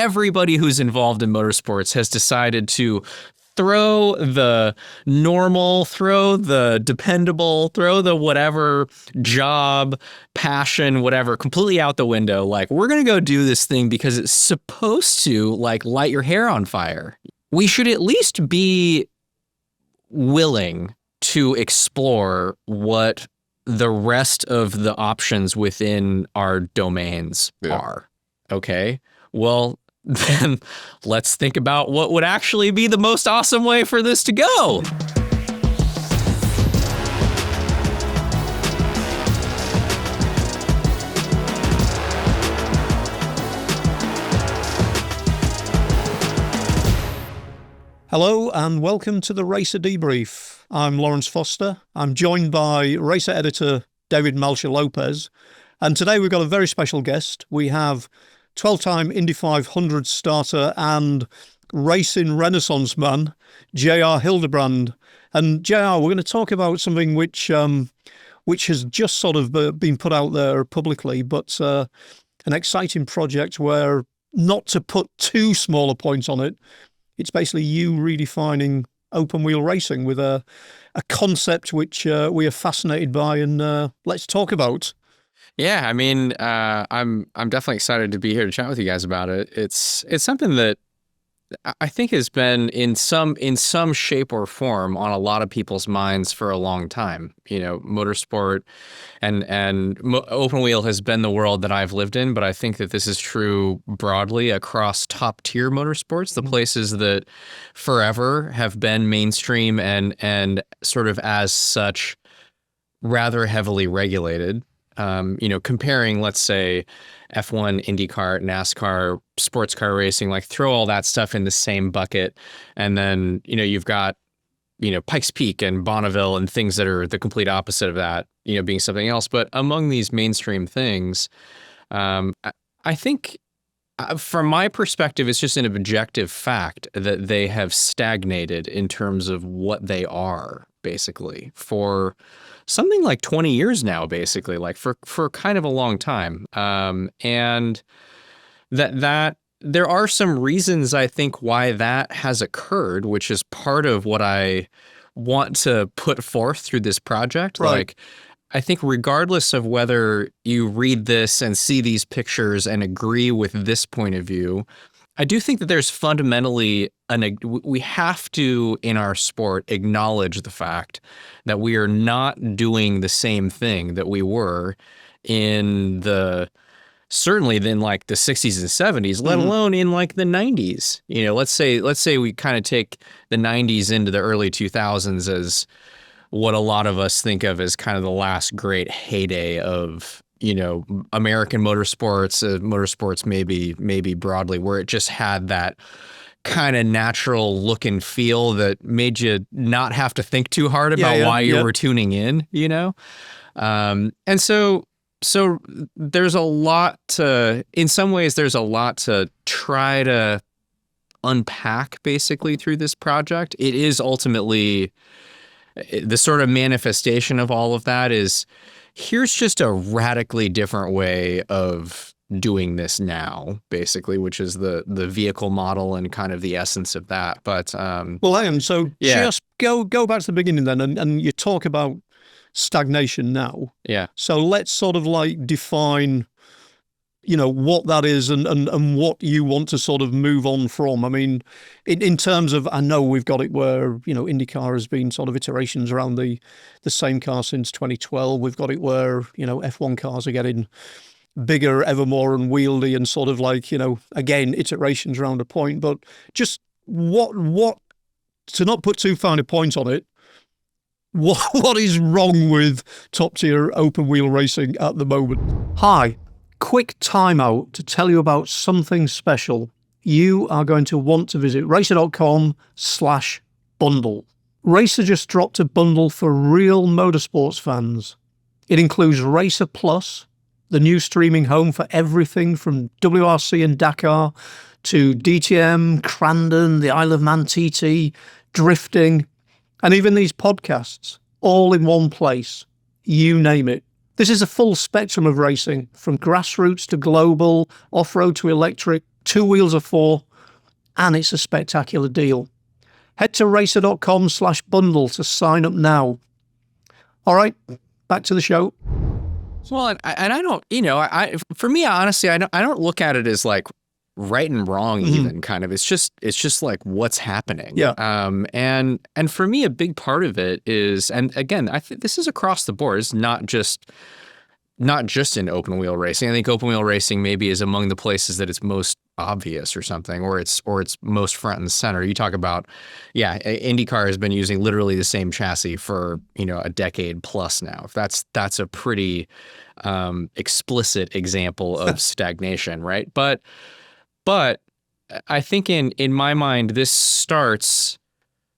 everybody who's involved in motorsports has decided to throw the normal, throw the dependable, throw the whatever job, passion, whatever, completely out the window. Like, we're going to go do this thing because it's supposed to, like, light your hair on fire. We should at least be willing to explore what the rest of the options within our domains are. Okay? Well, then let's think about what would actually be the most awesome way for this to go. Hello and welcome to the RACER Debrief. I'm Lawrence Foster. I'm joined by RACER editor David Melcher-Lopez. And today we've got a very special guest. We have 12-time Indy 500 starter and racing renaissance man, JR Hildebrand. And JR, we're going to talk about something which has just sort of been put out there publicly, but an exciting project where, not to put too small a point on it, it's basically you redefining open wheel racing with a concept which we are fascinated by and let's talk about. Yeah, I mean, I'm definitely excited to be here to chat with you guys about it. It's something that I think has been in some shape or form on a lot of people's minds for a long time. You know, motorsport and open wheel has been the world that I've lived in, but I think that this is true broadly across top tier motorsports, the places that forever have been mainstream and sort of as such rather heavily regulated. Comparing, let's say, F1, IndyCar, NASCAR, sports car racing, like throw all that stuff in the same bucket. And then, you've got, Pikes Peak and Bonneville and things that are the complete opposite of that, being something else. But among these mainstream things, I think from my perspective, it's just an objective fact that they have stagnated in terms of what they are, basically, for something like 20 years now, basically, like for kind of a long time. And that there are some reasons, I think, why that has occurred, which is part of what I want to put forth through this project. Right. Like, I think regardless of whether you read this and see these pictures and agree with this point of view, I do think that there's fundamentally we have to, in our sport, acknowledge the fact that we are not doing the same thing that we were certainly in like the 60s and 70s, let alone in like the 90s. Let's say we kind of take the 90s into the early 2000s as what a lot of us think of as kind of the last great heyday of American motorsports, maybe broadly, where it just had that kind of natural look and feel that made you not have to think too hard about why you were tuning in, and so there's a lot in some ways, there's a lot to try to unpack basically through this project. It is ultimately the sort of manifestation of all of that is, here's just a radically different way of doing this now, basically, which is the vehicle model and kind of the essence of that. But well, hang on. So just go back to the beginning then, and you talk about stagnation now. Yeah. So let's sort of like define, what that is and what you want to sort of move on from. I mean, in terms of, I know we've got it where, IndyCar has been sort of iterations around the same car since 2012. We've got it where, F1 cars are getting bigger, ever more unwieldy and sort of like, again, iterations around a point. But just what to not put too fine a point on it, what is wrong with top tier open wheel racing at the moment? Hi. Quick timeout to tell you about something special. You are going to want to visit racer.com/bundle. RACER just dropped a bundle for real motorsports fans. It includes RACER Plus, the new streaming home for everything from WRC and Dakar to DTM, Crandon, the Isle of Man TT, drifting, and even these podcasts, all in one place. You name it. This is a full spectrum of racing, from grassroots to global, off-road to electric, 2 wheels are for, and it's a spectacular deal. Head to racer.com/bundle to sign up now. All right, back to the show. Well, and I don't, for me, honestly, I don't look at it as like right and wrong even kind of. It's just like what's happening. Yeah. And for me, a big part of it is, and again, I think this is across the board. It's not just in open wheel racing. I think open wheel racing maybe is among the places that it's most obvious or something, or it's most front and center. You talk about, IndyCar has been using literally the same chassis for, a decade plus now. That's a pretty explicit example of stagnation, right? But I think in my mind, this starts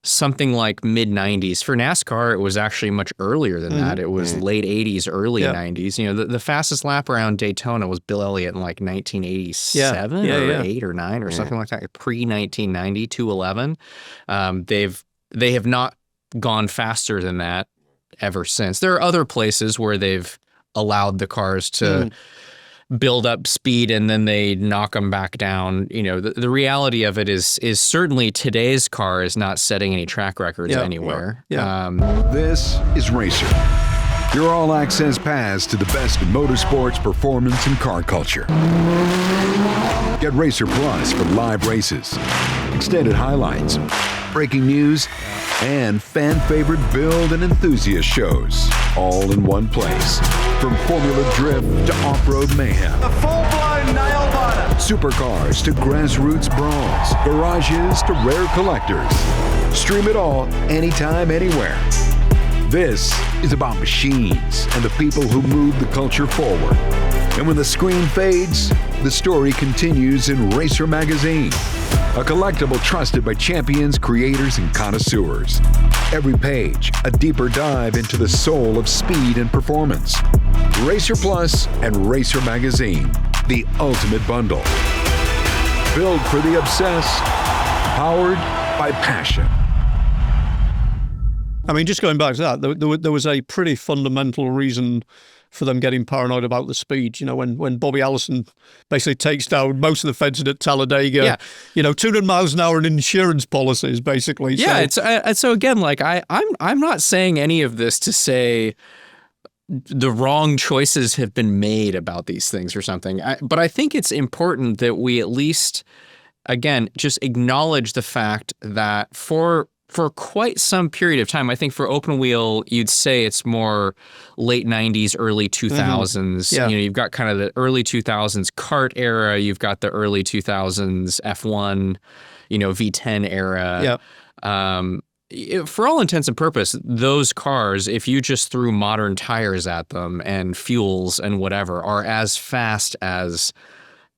something like mid-90s. For NASCAR, it was actually much earlier than that. It was late 80s, early 90s. The fastest lap around Daytona was Bill Elliott in like 1987 or 8 or 9 or something like that, pre-1990, 211. They have not gone faster than that ever since. There are other places where they've allowed the cars to build up speed and then they knock them back down. The reality of it is certainly today's car is not setting any track records anywhere. This is RACER, your all-access pass to the best in motorsports, performance, and car culture. Get RACER Plus for live races, extended highlights, breaking news, and fan-favorite build and enthusiast shows, all in one place. From Formula Drift to off-road mayhem. A full-blown nail-biter. Supercars to grassroots brawls. Garages to rare collectors. Stream it all, anytime, anywhere. This is about machines and the people who move the culture forward. And when the screen fades, the story continues in RACER Magazine, a collectible trusted by champions, creators, and connoisseurs. Every page, a deeper dive into the soul of speed and performance. RACER Plus and RACER Magazine, the ultimate bundle. Built for the obsessed, powered by passion. I mean, just going back to that, there was a pretty fundamental reason for them getting paranoid about the speed. When Bobby Allison basically takes down most of the fencing at Talladega, 200 miles an hour in insurance policies, basically. Yeah, so again, like I'm not saying any of this to say the wrong choices have been made about these things or something. But I think it's important that we at least, again, just acknowledge the fact that for quite some period of time, I think for open wheel, you'd say it's more late 90s, early 2000s. You've got kind of the early 2000s kart era. You've got the early 2000s F1, V10 era. For all intents and purposes, those cars, if you just threw modern tires at them and fuels and whatever, are as fast as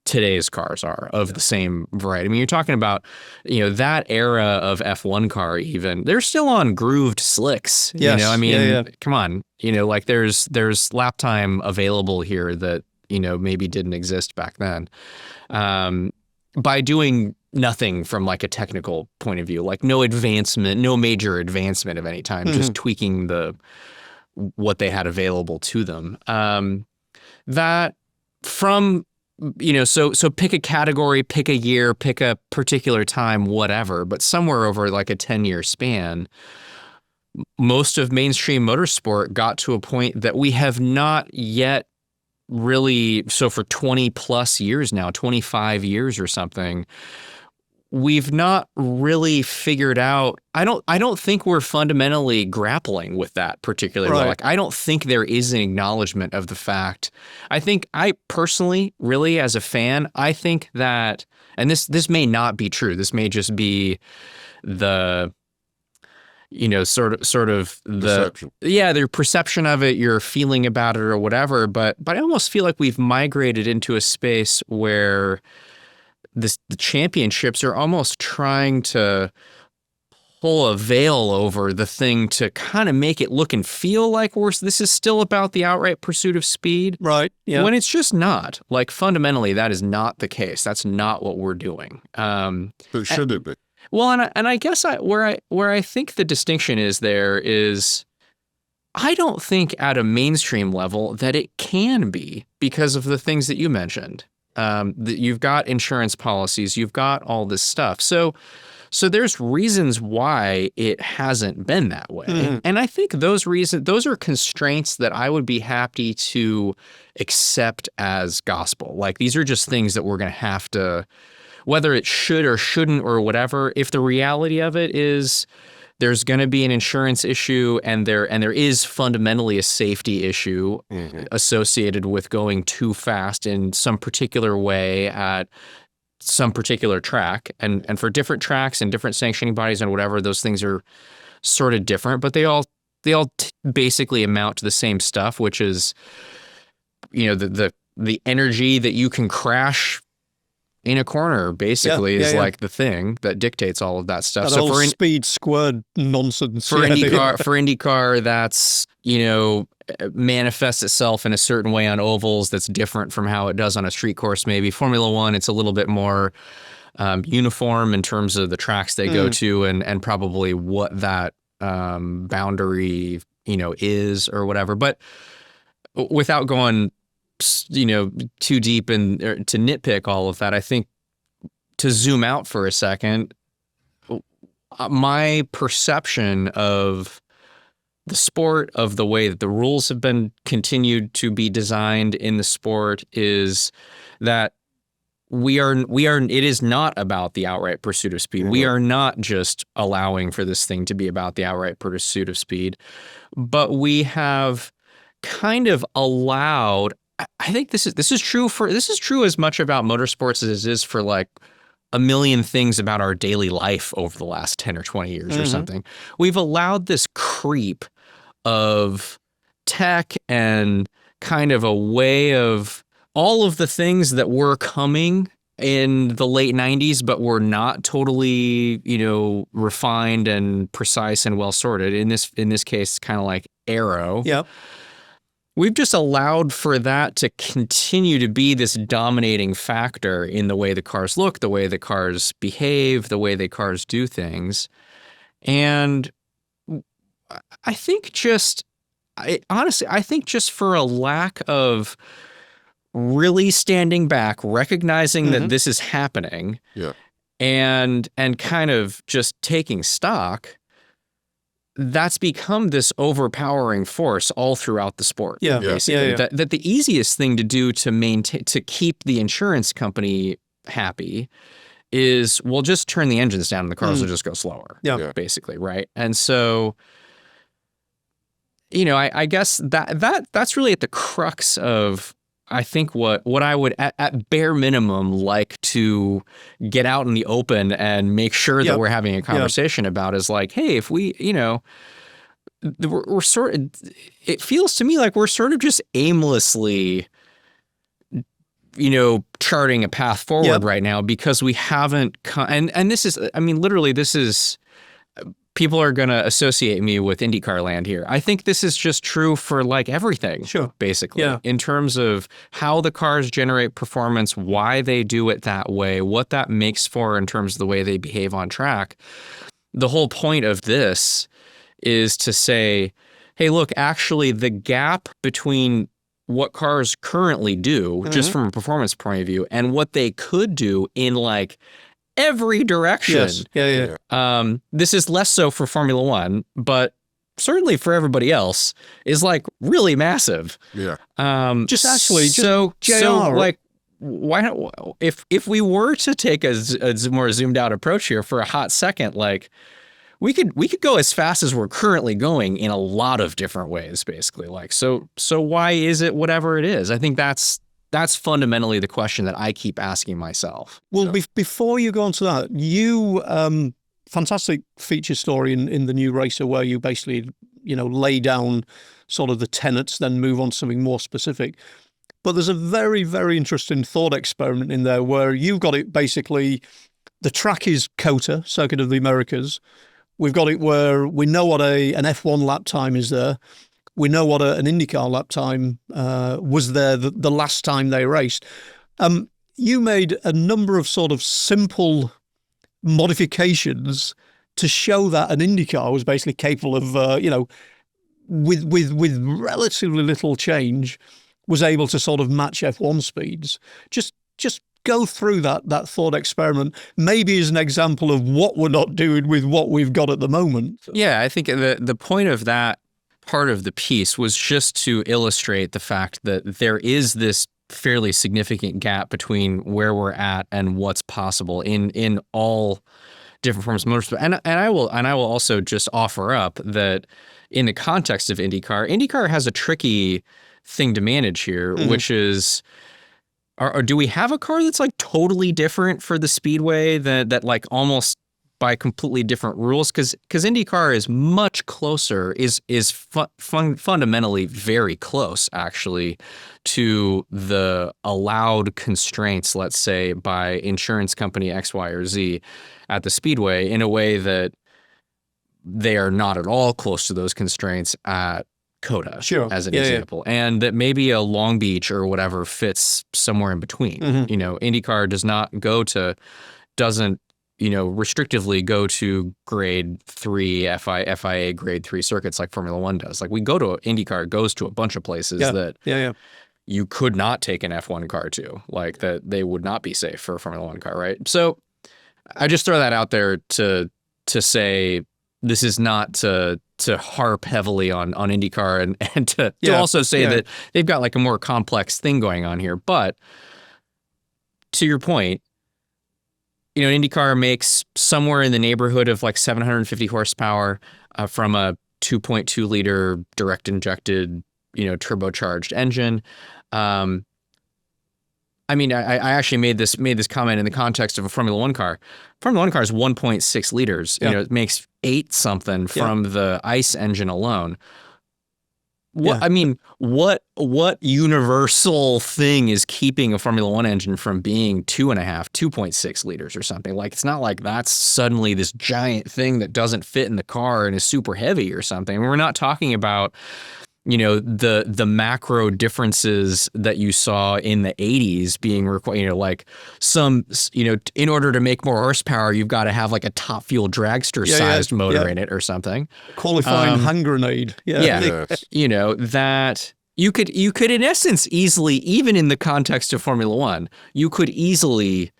today's cars are of the same variety. I mean, you're talking about, that era of F1 car even, they're still on grooved slicks. Yes. Come on, like there's lap time available here that, maybe didn't exist back then. By doing nothing from like a technical point of view, like no major advancement of any time, just tweaking what they had available to them. That from, so pick a category, pick a year, pick a particular time, whatever, but somewhere over like a 10-year span, most of mainstream motorsport got to a point that we have not yet really, so for 20 plus years now, 25 years or something, we've not really figured out. I don't think we're fundamentally grappling with that particularly. Right. Like, I don't think there is an acknowledgement of the fact. I personally, really as a fan, I think that, and this may not be true. This may just be the, sort of the perception. Their perception of it, your feeling about it or whatever. But I almost feel like we've migrated into a space where the championships are almost trying to pull a veil over the thing to kind of make it look and feel like this is still about the outright pursuit of speed. Right. Yeah. When it's just not. Like, fundamentally, that is not the case. That's not what we're doing. But should it be? Well, and I guess where I think the distinction is I don't think at a mainstream level that it can be because of the things that you mentioned. You've got insurance policies. You've got all this stuff. So there's reasons why it hasn't been that way. And I think those are constraints that I would be happy to accept as gospel. Like, these are just things that we're going to have to, whether it should or shouldn't or whatever, if the reality of it is there's going to be an insurance issue and there is fundamentally a safety issue associated with going too fast in some particular way at some particular track, and for different tracks and different sanctioning bodies and whatever, those things are sort of different, but they all basically amount to the same stuff, which is, the energy that you can crash in a corner basically is like the thing that dictates all of that stuff. That whole speed squared nonsense. For IndyCar, that's, manifests itself in a certain way on ovals that's different from how it does on a street course maybe. Formula One, it's a little bit more uniform in terms of the tracks they go to and probably what that boundary, is or whatever. But without going too deep and to nitpick all of that, I think to zoom out for a second, my perception of the sport, of the way that the rules have been continued to be designed in the sport, is that it is not about the outright pursuit of speed. We are not just allowing for this thing to be about the outright pursuit of speed, but we have kind of allowed, I think this is true as much about motorsports as it is for like a million things about our daily life over the last 10 or 20 years or something. We've allowed this creep of tech and kind of a way of all of the things that were coming in the late 90s, but were not totally, refined and precise and well sorted. In this case, kind of like Aero. Yep. We've just allowed for that to continue to be this dominating factor in the way the cars look, the way the cars behave, the way the cars do things. And I think honestly, I think just for a lack of really standing back, recognizing that this is happening, and kind of just taking stock, that's become this overpowering force all throughout the sport. Basically. That the easiest thing to do to keep the insurance company happy is, well, just turn the engines down and the cars will just go slower. Basically, right? And so, I guess that's really at the crux of, I think, what I would at bare minimum like to get out in the open and make sure that we're having a conversation about is like, hey, if we, we're sort of, it feels to me like we're sort of just aimlessly, charting a path forward right now because we haven't, and this is, I mean, literally this is, people are going to associate me with IndyCar land here. I think this is just true for like everything, basically, in terms of how the cars generate performance, why they do it that way, what that makes for in terms of the way they behave on track. The whole point of this is to say, hey, look, actually the gap between what cars currently do, just from a performance point of view, and what they could do in like every direction. This is less so for Formula One, but certainly for everybody else is like really massive. Just actually, so like, why not? If we were to take a more zoomed out approach here for a hot second, like we could go as fast as we're currently going in a lot of different ways, basically. Like, so why is it whatever it is? I think that's fundamentally the question that I keep asking myself. Well, before you go on to that, you fantastic feature story in the new RACER where you basically, lay down sort of the tenets, then move on to something more specific. But there's a very, very interesting thought experiment in there where you've got it basically, the track is COTA, Circuit of the Americas. We've got it where we know what an F1 lap time is there. We know what an IndyCar lap time was there the last time they raced. You made a number of sort of simple modifications to show that an IndyCar was basically capable of, with relatively little change, was able to sort of match F1 speeds. Just just go through that thought experiment, maybe as an example of what we're not doing with what we've got at the moment. Yeah, I think the point of that part of the piece was just to illustrate the fact that there is this fairly significant gap between where we're at and what's possible in all different forms of motorsport. And I will also just offer up that in the context of IndyCar has a tricky thing to manage here, which is, or do we have a car that's like totally different for the speedway that like almost by completely different rules? Because IndyCar is much closer, is fundamentally very close actually to the allowed constraints, let's say, by insurance company X, Y, or Z at the speedway, in a way that they are not at all close to those constraints at COTA, as an example. And that maybe a Long Beach or whatever fits somewhere in between. You know, IndyCar doesn't restrictively go to grade 3 FIA grade 3 circuits like Formula One does. Like IndyCar goes to a bunch of places that you could not take an F1 car to, like that they would not be safe for a Formula One car, right? So I just throw that out there to say this is not to harp heavily on IndyCar and to also say that they've got like a more complex thing going on here. But to your point, you know, IndyCar makes somewhere in the neighborhood of like 750 horsepower from a 2.2 liter direct injected, turbocharged engine. I mean, I actually made this comment in the context of a Formula One car. Formula One car is 1.6 liters. You know, it makes 8 something from the ICE engine alone. What I mean, what universal thing is keeping a Formula One engine from being 2.6 liters or something? Like, it's not like that's suddenly this giant thing that doesn't fit in the car and is super heavy or something. We're not talking about, the macro differences that you saw in the 80s being required, like some, in order to make more horsepower, you've got to have like a Top Fuel dragster sized motor in it or something. Qualifying hand grenade. That you could in essence easily, even in the context of Formula One, you could easily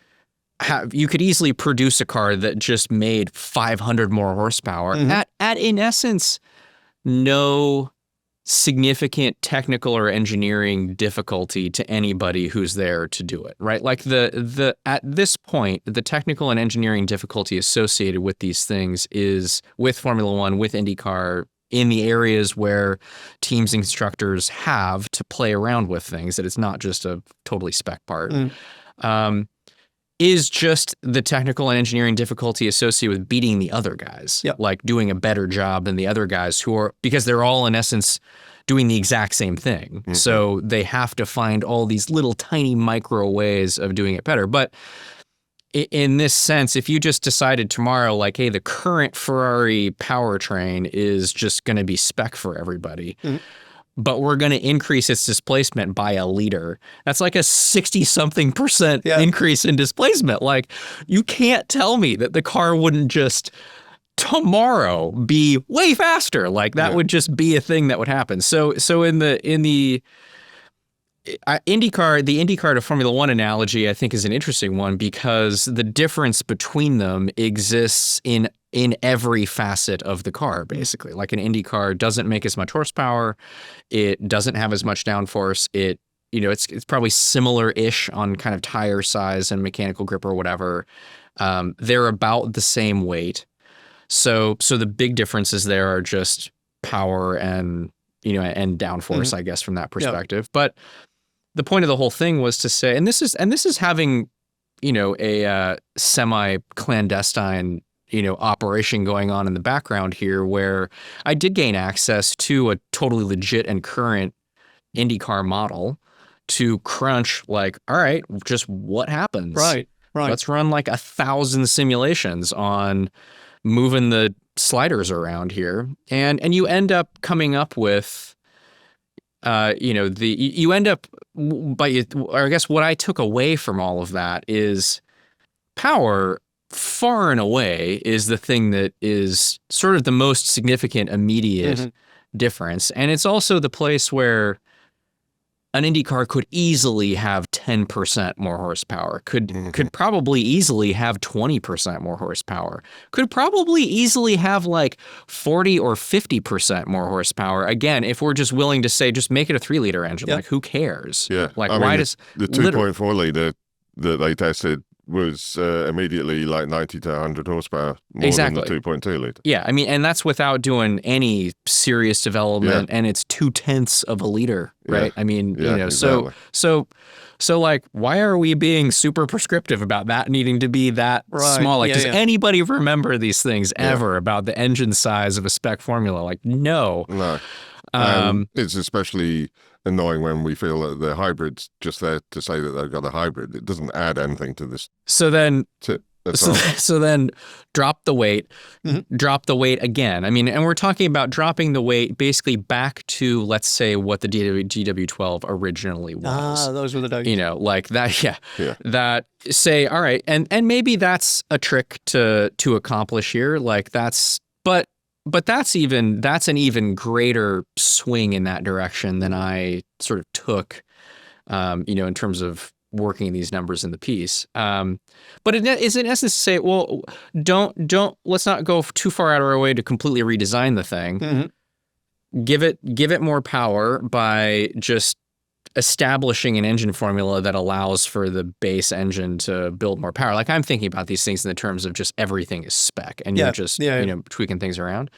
produce a car that just made 500 more horsepower at in essence, no significant technical or engineering difficulty to anybody who's there to do it, right? Like the at this point, the technical and engineering difficulty associated with these things is with Formula One, with IndyCar, in the areas where teams and instructors have to play around with things, that it's not just a totally spec part. Is just the technical and engineering difficulty associated with beating the other guys, like doing a better job than the other guys because they're all in essence doing the exact same thing. So they have to find all these little tiny micro ways of doing it better. But in this sense, if you just decided tomorrow, like, hey, the current Ferrari powertrain is just going to be spec for everybody, but we're going to increase its displacement by a liter. That's like a 60-something% increase in displacement. Like, you can't tell me that the car wouldn't just tomorrow be way faster. Like, that would just be a thing that would happen. So in the IndyCar to Formula One analogy, I think, is an interesting one because the difference between them exists in every facet of the car, basically. Like, an IndyCar doesn't make as much horsepower. It doesn't have as much downforce. It's probably similar-ish on kind of tire size and mechanical grip or whatever. They're about the same weight. So the big differences there are just power and downforce, I guess, from that perspective. But the point of the whole thing was to say, and this is having, a semi-clandestine, operation going on in the background here, where I did gain access to a totally legit and current IndyCar model to crunch, like, all right, just what happens? Right. Let's run like 1,000 simulations on moving the sliders around here. And you end up coming up with, I guess what I took away from all of that is power far and away is the thing that is sort of the most significant immediate difference. And it's also the place where an Indy car could easily have 10% more horsepower, could probably easily have 20% more horsepower, could probably easily have like 40 or 50% more horsepower. Again, if we're just willing to say, just make it a 3-liter engine, like who cares? Yeah. Like I why mean, does the 2.4 liter that they tested was immediately like 90 to 100 horsepower more than the 2.2 liter. Yeah, I mean, and that's without doing any serious development, and it's 0.2 of a liter, right? I mean, exactly. so like, why are we being super prescriptive about that needing to be that small? Like, does anybody remember these things ever about the engine size of a spec formula? Like, no. It's especially annoying when we feel that the hybrid's just there to say that they've got a hybrid. It doesn't add anything to this. So then, so then drop the weight, drop the weight again. I mean, and we're talking about dropping the weight basically back to, let's say, what the GW12 originally was. Those were the days. Like that, that say, all right, and maybe that's a trick to accomplish here. Like but that's an even greater swing in that direction than I sort of took, in terms of working these numbers in the piece. But it is in essence to say, well, let's not go too far out of our way to completely redesign the thing. Give it more power by just establishing an engine formula that allows for the base engine to build more power. Like I'm thinking about these things in the terms of just everything is spec and you're just, tweaking things around.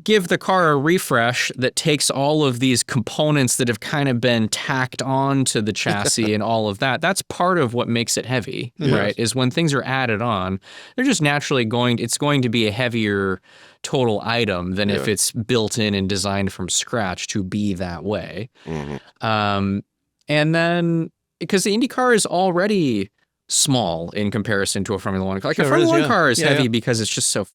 Give the car a refresh that takes all of these components that have kind of been tacked on to the chassis and all of that. That's part of what makes it heavy, right? Is when things are added on, they're just naturally it's going to be a heavier total item than if it's built in and designed from scratch to be that way. And then, because the Indy car is already small in comparison to a Formula One car. Like a Formula One car is heavy because it's just so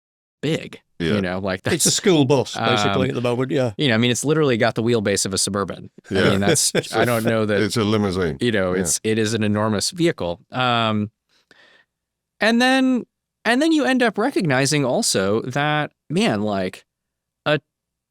big. Like that's, it's a school bus basically at the moment. I mean, it's literally got the wheelbase of a Suburban. I mean, that's I don't know that it's a limousine. It is an enormous vehicle. And then you end up recognizing also that, man, like a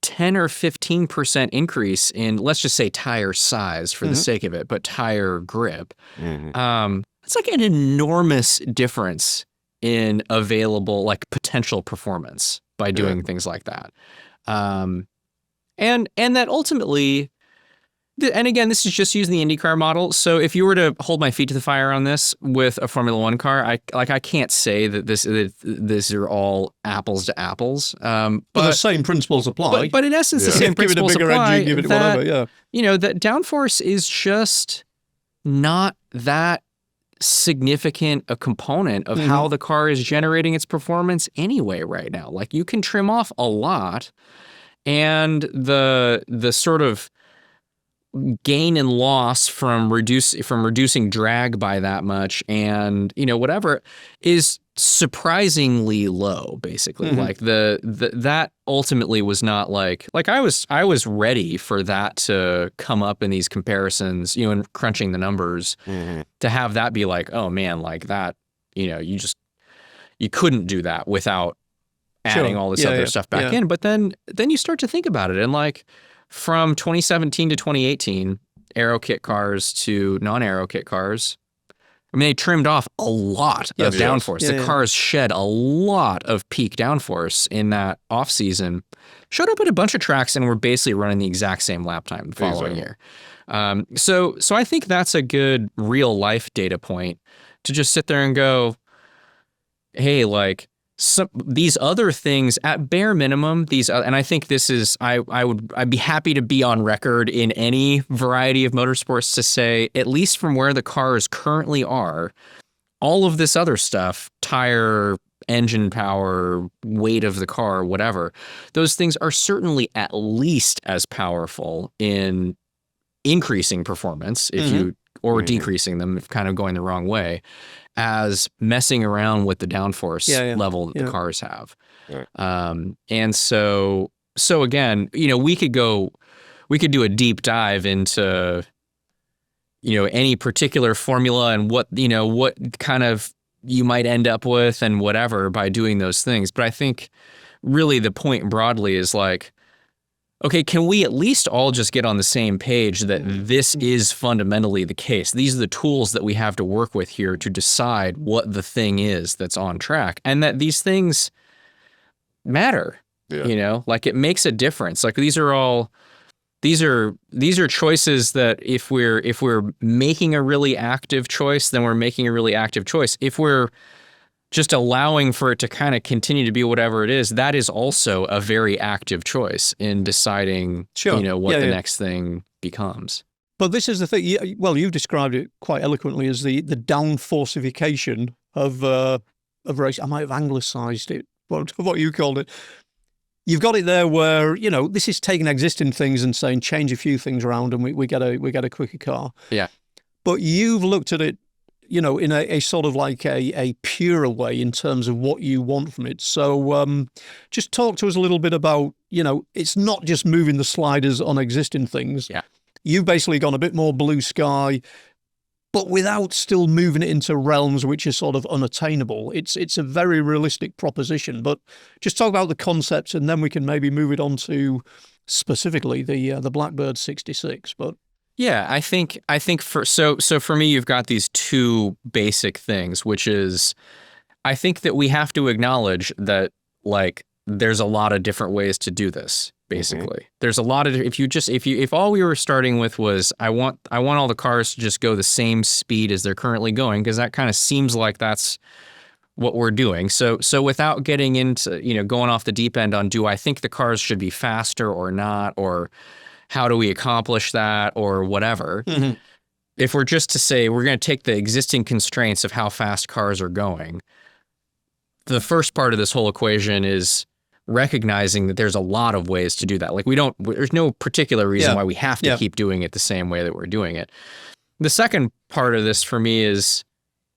10 or 15% increase in, let's just say, tire size for the sake of it, but tire grip. It's like an enormous difference in available, like, potential performance by doing things like that. And that ultimately, and again, this is just using the IndyCar model. So if you were to hold my feet to the fire on this with a Formula One car, I can't say that this are all apples to apples. But the same principles apply. But in essence, the same principles give it a bigger apply. engine, give it whatever. That downforce is just not that significant a component of how the car is generating its performance anyway right now. Like, you can trim off a lot, and the sort of gain and loss from reducing drag by that much and whatever is surprisingly low, basically. Like that ultimately was not like I was ready for that to come up in these comparisons, and crunching the numbers to have that be like, oh man, like that, you couldn't do that without adding all this other stuff back in. But then you start to think about it, and like from 2017 to 2018, aero kit cars to non-aero kit cars, I mean, they trimmed off a lot of downforce. The cars shed a lot of peak downforce in that off season. Showed up at a bunch of tracks and were basically running the exact same lap time the following year. So I think that's a good real life data point to just sit there and go, hey, like, these other things at bare minimum, and I think this is, I'd be happy to be on record in any variety of motorsports to say, at least from where the cars currently are, all of this other stuff, tire, engine power, weight of the car, whatever, those things are certainly at least as powerful in increasing performance or decreasing them, if kind of going the wrong way, as messing around with the downforce level that the cars have. And so again, we could do a deep dive into, any particular formula and what kind of you might end up with and whatever by doing those things. But I think really the point broadly is like, okay, can we at least all just get on the same page that this is fundamentally the case? These are the tools that we have to work with here to decide what the thing is that's on track, and that these things matter. Yeah. You know, like it makes a difference. Like these are choices that if we're making a really active choice, then we're making a really active choice. If we're just allowing for it to kind of continue to be whatever it is, that is also a very active choice in deciding, Sure. what the next thing becomes. But this is the thing. Well, you've described it quite eloquently as the down-forcification of race. I might have anglicised it. What you called it. You've got it there where, this is taking existing things and saying change a few things around and we get a quicker car. Yeah. But you've looked at it, in a sort of like a purer way in terms of what you want from it. So just talk to us a little bit about, it's not just moving the sliders on existing things. Yeah. You've basically gone a bit more blue sky, but without still moving it into realms which are sort of unattainable. It's a very realistic proposition, but just talk about the concepts and then we can maybe move it on to specifically the Blackbird 66. But yeah, I think for me, you've got these two basic things, which is I think that we have to acknowledge that like there's a lot of different ways to do this. Basically, there's a lot of if all we were starting with was I want all the cars to just go the same speed as they're currently going, because that kind of seems like that's what we're doing. So without getting into going off the deep end on do I think the cars should be faster or not, or how do we accomplish that or whatever. Mm-hmm. If we're just to say we're going to take the existing constraints of how fast cars are going, the first part of this whole equation is recognizing that there's a lot of ways to do that. Like there's no particular reason why we have to keep doing it the same way that we're doing it. The second part of this for me is,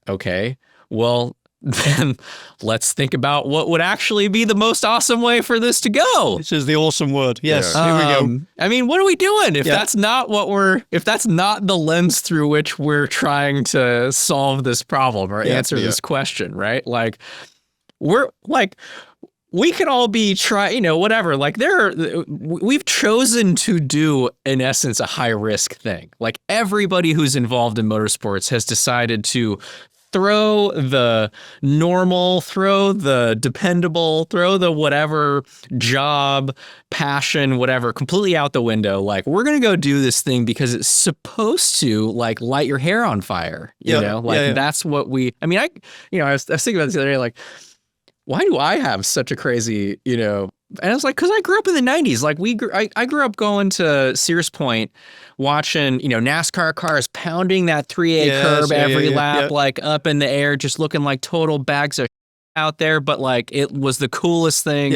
okay, well, then let's think about what would actually be the most awesome way for this to go. This is the awesome word. Yes, here we go. I mean, what are we doing if that's not if that's not the lens through which we're trying to solve this problem or answer this question, right? Like we could all be whatever. Like we've chosen to do, in essence, a high risk thing. Like everybody who's involved in motorsports has decided to throw the normal, throw the dependable, throw the whatever job, passion, whatever, completely out the window. Like we're going to go do this thing because it's supposed to like light your hair on fire. That's what I was thinking about this the other day, like, why do I have such a crazy, and I was like, because I grew up in the 90s. Like I grew up going to Sears Point, watching, NASCAR cars pounding that 3A curb every lap, like up in the air, just looking like total bags of out there. But like, it was the coolest thing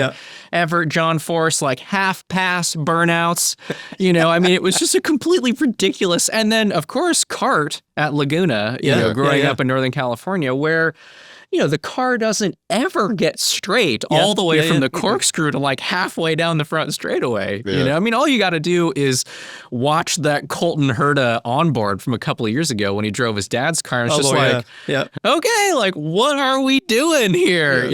ever. John Force, like half pass burnouts, it was just a completely ridiculous. And then of course, kart at Laguna, growing up in Northern California, where the car doesn't ever get straight all the way from the corkscrew to like halfway down the front straightaway. All you got to do is watch that Colton Herta onboard from a couple of years ago when he drove his dad's car. And it's okay, like what are we doing here?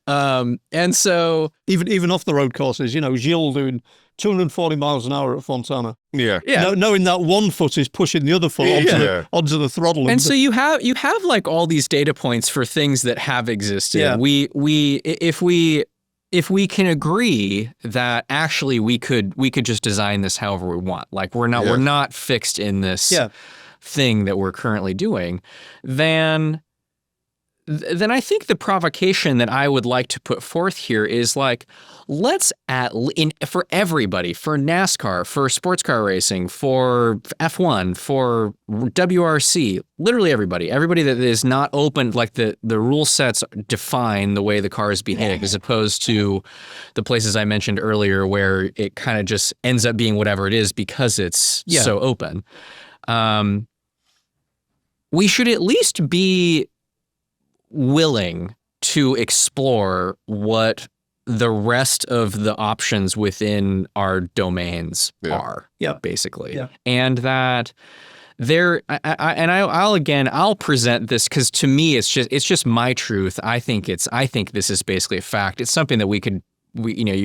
And so even off the road courses, Gilles doing 240 miles an hour at Fontana. Yeah. Knowing that one foot is pushing the other foot onto the throttle. And so you have like all these data points for things that have existed. Yeah. If we can agree that actually we could just design this however we want. Like we're not fixed in this thing that we're currently doing, then I think the provocation that I would like to put forth here is like, let's for everybody, for NASCAR, for sports car racing, for F1, for WRC, literally everybody that is not open, like the rule sets define the way the cars behave, as opposed to the places I mentioned earlier where it kind of just ends up being whatever it is because it's so open. We should at least be willing to explore what the rest of the options within our domains are, basically. And that I'll present this because to me it's just my truth. I think this is basically a fact. It's something that you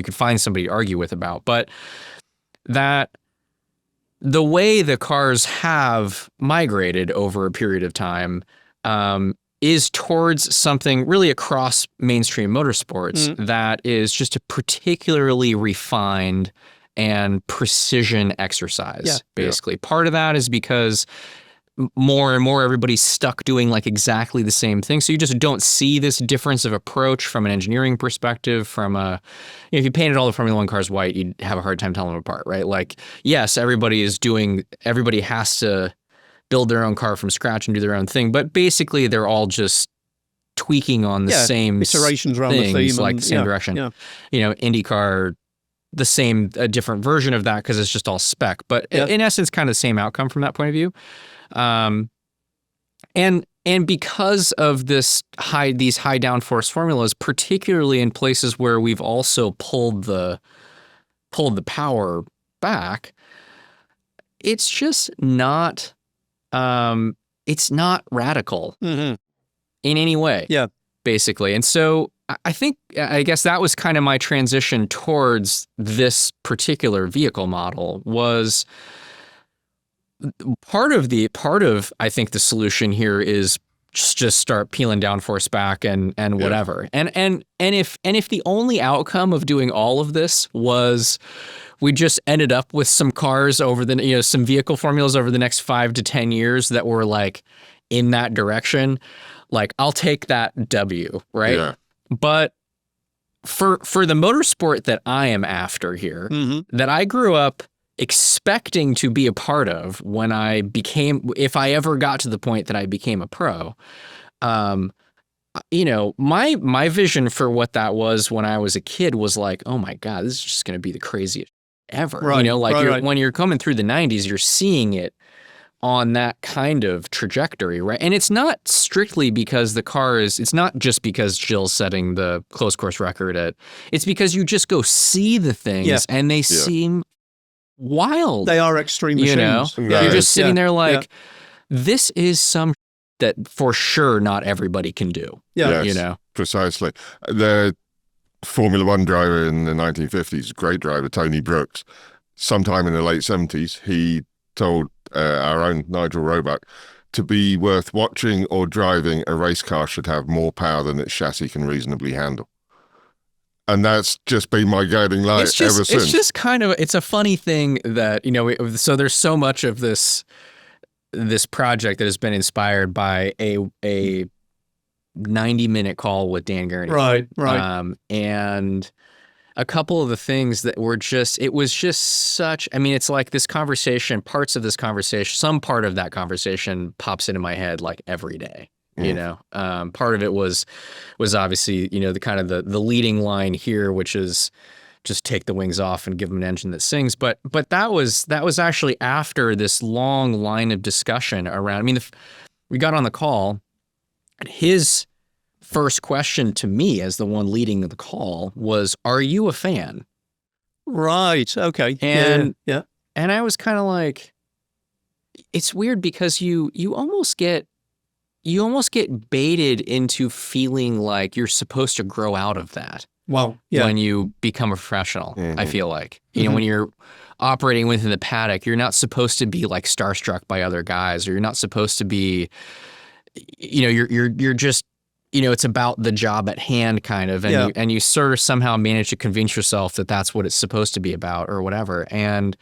could find somebody to argue with about, but that the way the cars have migrated over a period of time is towards something really across mainstream motorsports that is just a particularly refined and precision exercise, basically. Part of that is because more and more everybody's stuck doing like exactly the same thing. So you just don't see this difference of approach from an engineering perspective. From if you painted all the Formula One cars white, you'd have a hard time telling them apart, right? Like, yes, everybody has to build their own car from scratch and do their own thing, but basically they're all just tweaking on the same iterations around the theme, like the same direction. You know, IndyCar, a different version of that because it's just all spec, but in essence, kind of the same outcome from that point of view. And because of these high downforce formulas, particularly in places where we've also pulled the power back, it's just not it's not radical in any way. Yeah, basically. And so I guess that was kind of my transition towards this particular vehicle model. Was part of I think the solution here is just start peeling downforce back and whatever. And if the only outcome of doing all of this was we just ended up with some cars some vehicle formulas over the next 5 to 10 years that were like in that direction, like I'll take that W, right? Yeah. But for the motorsport that I am after here, that I grew up expecting to be a part of when if I ever got to the point that I became a pro, my vision for what that was when I was a kid was like, oh my God, this is just going to be the craziest ever. Right, when you're coming through the 90s, you're seeing it on that kind of trajectory, right? And it's not strictly because it's not just because Jill's setting the closed course record it's because you just go see the things and they seem wild. They are extreme machines. You're just sitting there like, this is some that for sure not everybody can do. Yes, precisely. The Formula One driver in the 1950s, great driver, Tony Brooks, sometime in the late 70s, he told our own Nigel Roebuck, to be worth watching or driving, a race car should have more power than its chassis can reasonably handle. And that's just been my guiding light ever since. It's just it's a funny thing that, so there's so much of this project that has been inspired by a 90-minute call with Dan Gurney. Right. And a couple of the things that were it was just such, it's like this conversation, parts of this conversation, some part of that conversation pops into my head like every day. Part of it was obviously, the kind of the leading line here, which is just take the wings off and give them an engine that sings. But that was actually after this long line of discussion around, we got on the call, and his first question to me as the one leading the call was, are you a fan? Right. Okay. And and I was kind of like, it's weird because you almost get baited into feeling like you're supposed to grow out of that. Well, when you become a professional, I feel like, when you're operating within the paddock, you're not supposed to be like starstruck by other guys, or you're not supposed to be, you're just, it's about the job at hand kind of, and you sort of somehow manage to convince yourself that that's what it's supposed to be about or whatever. And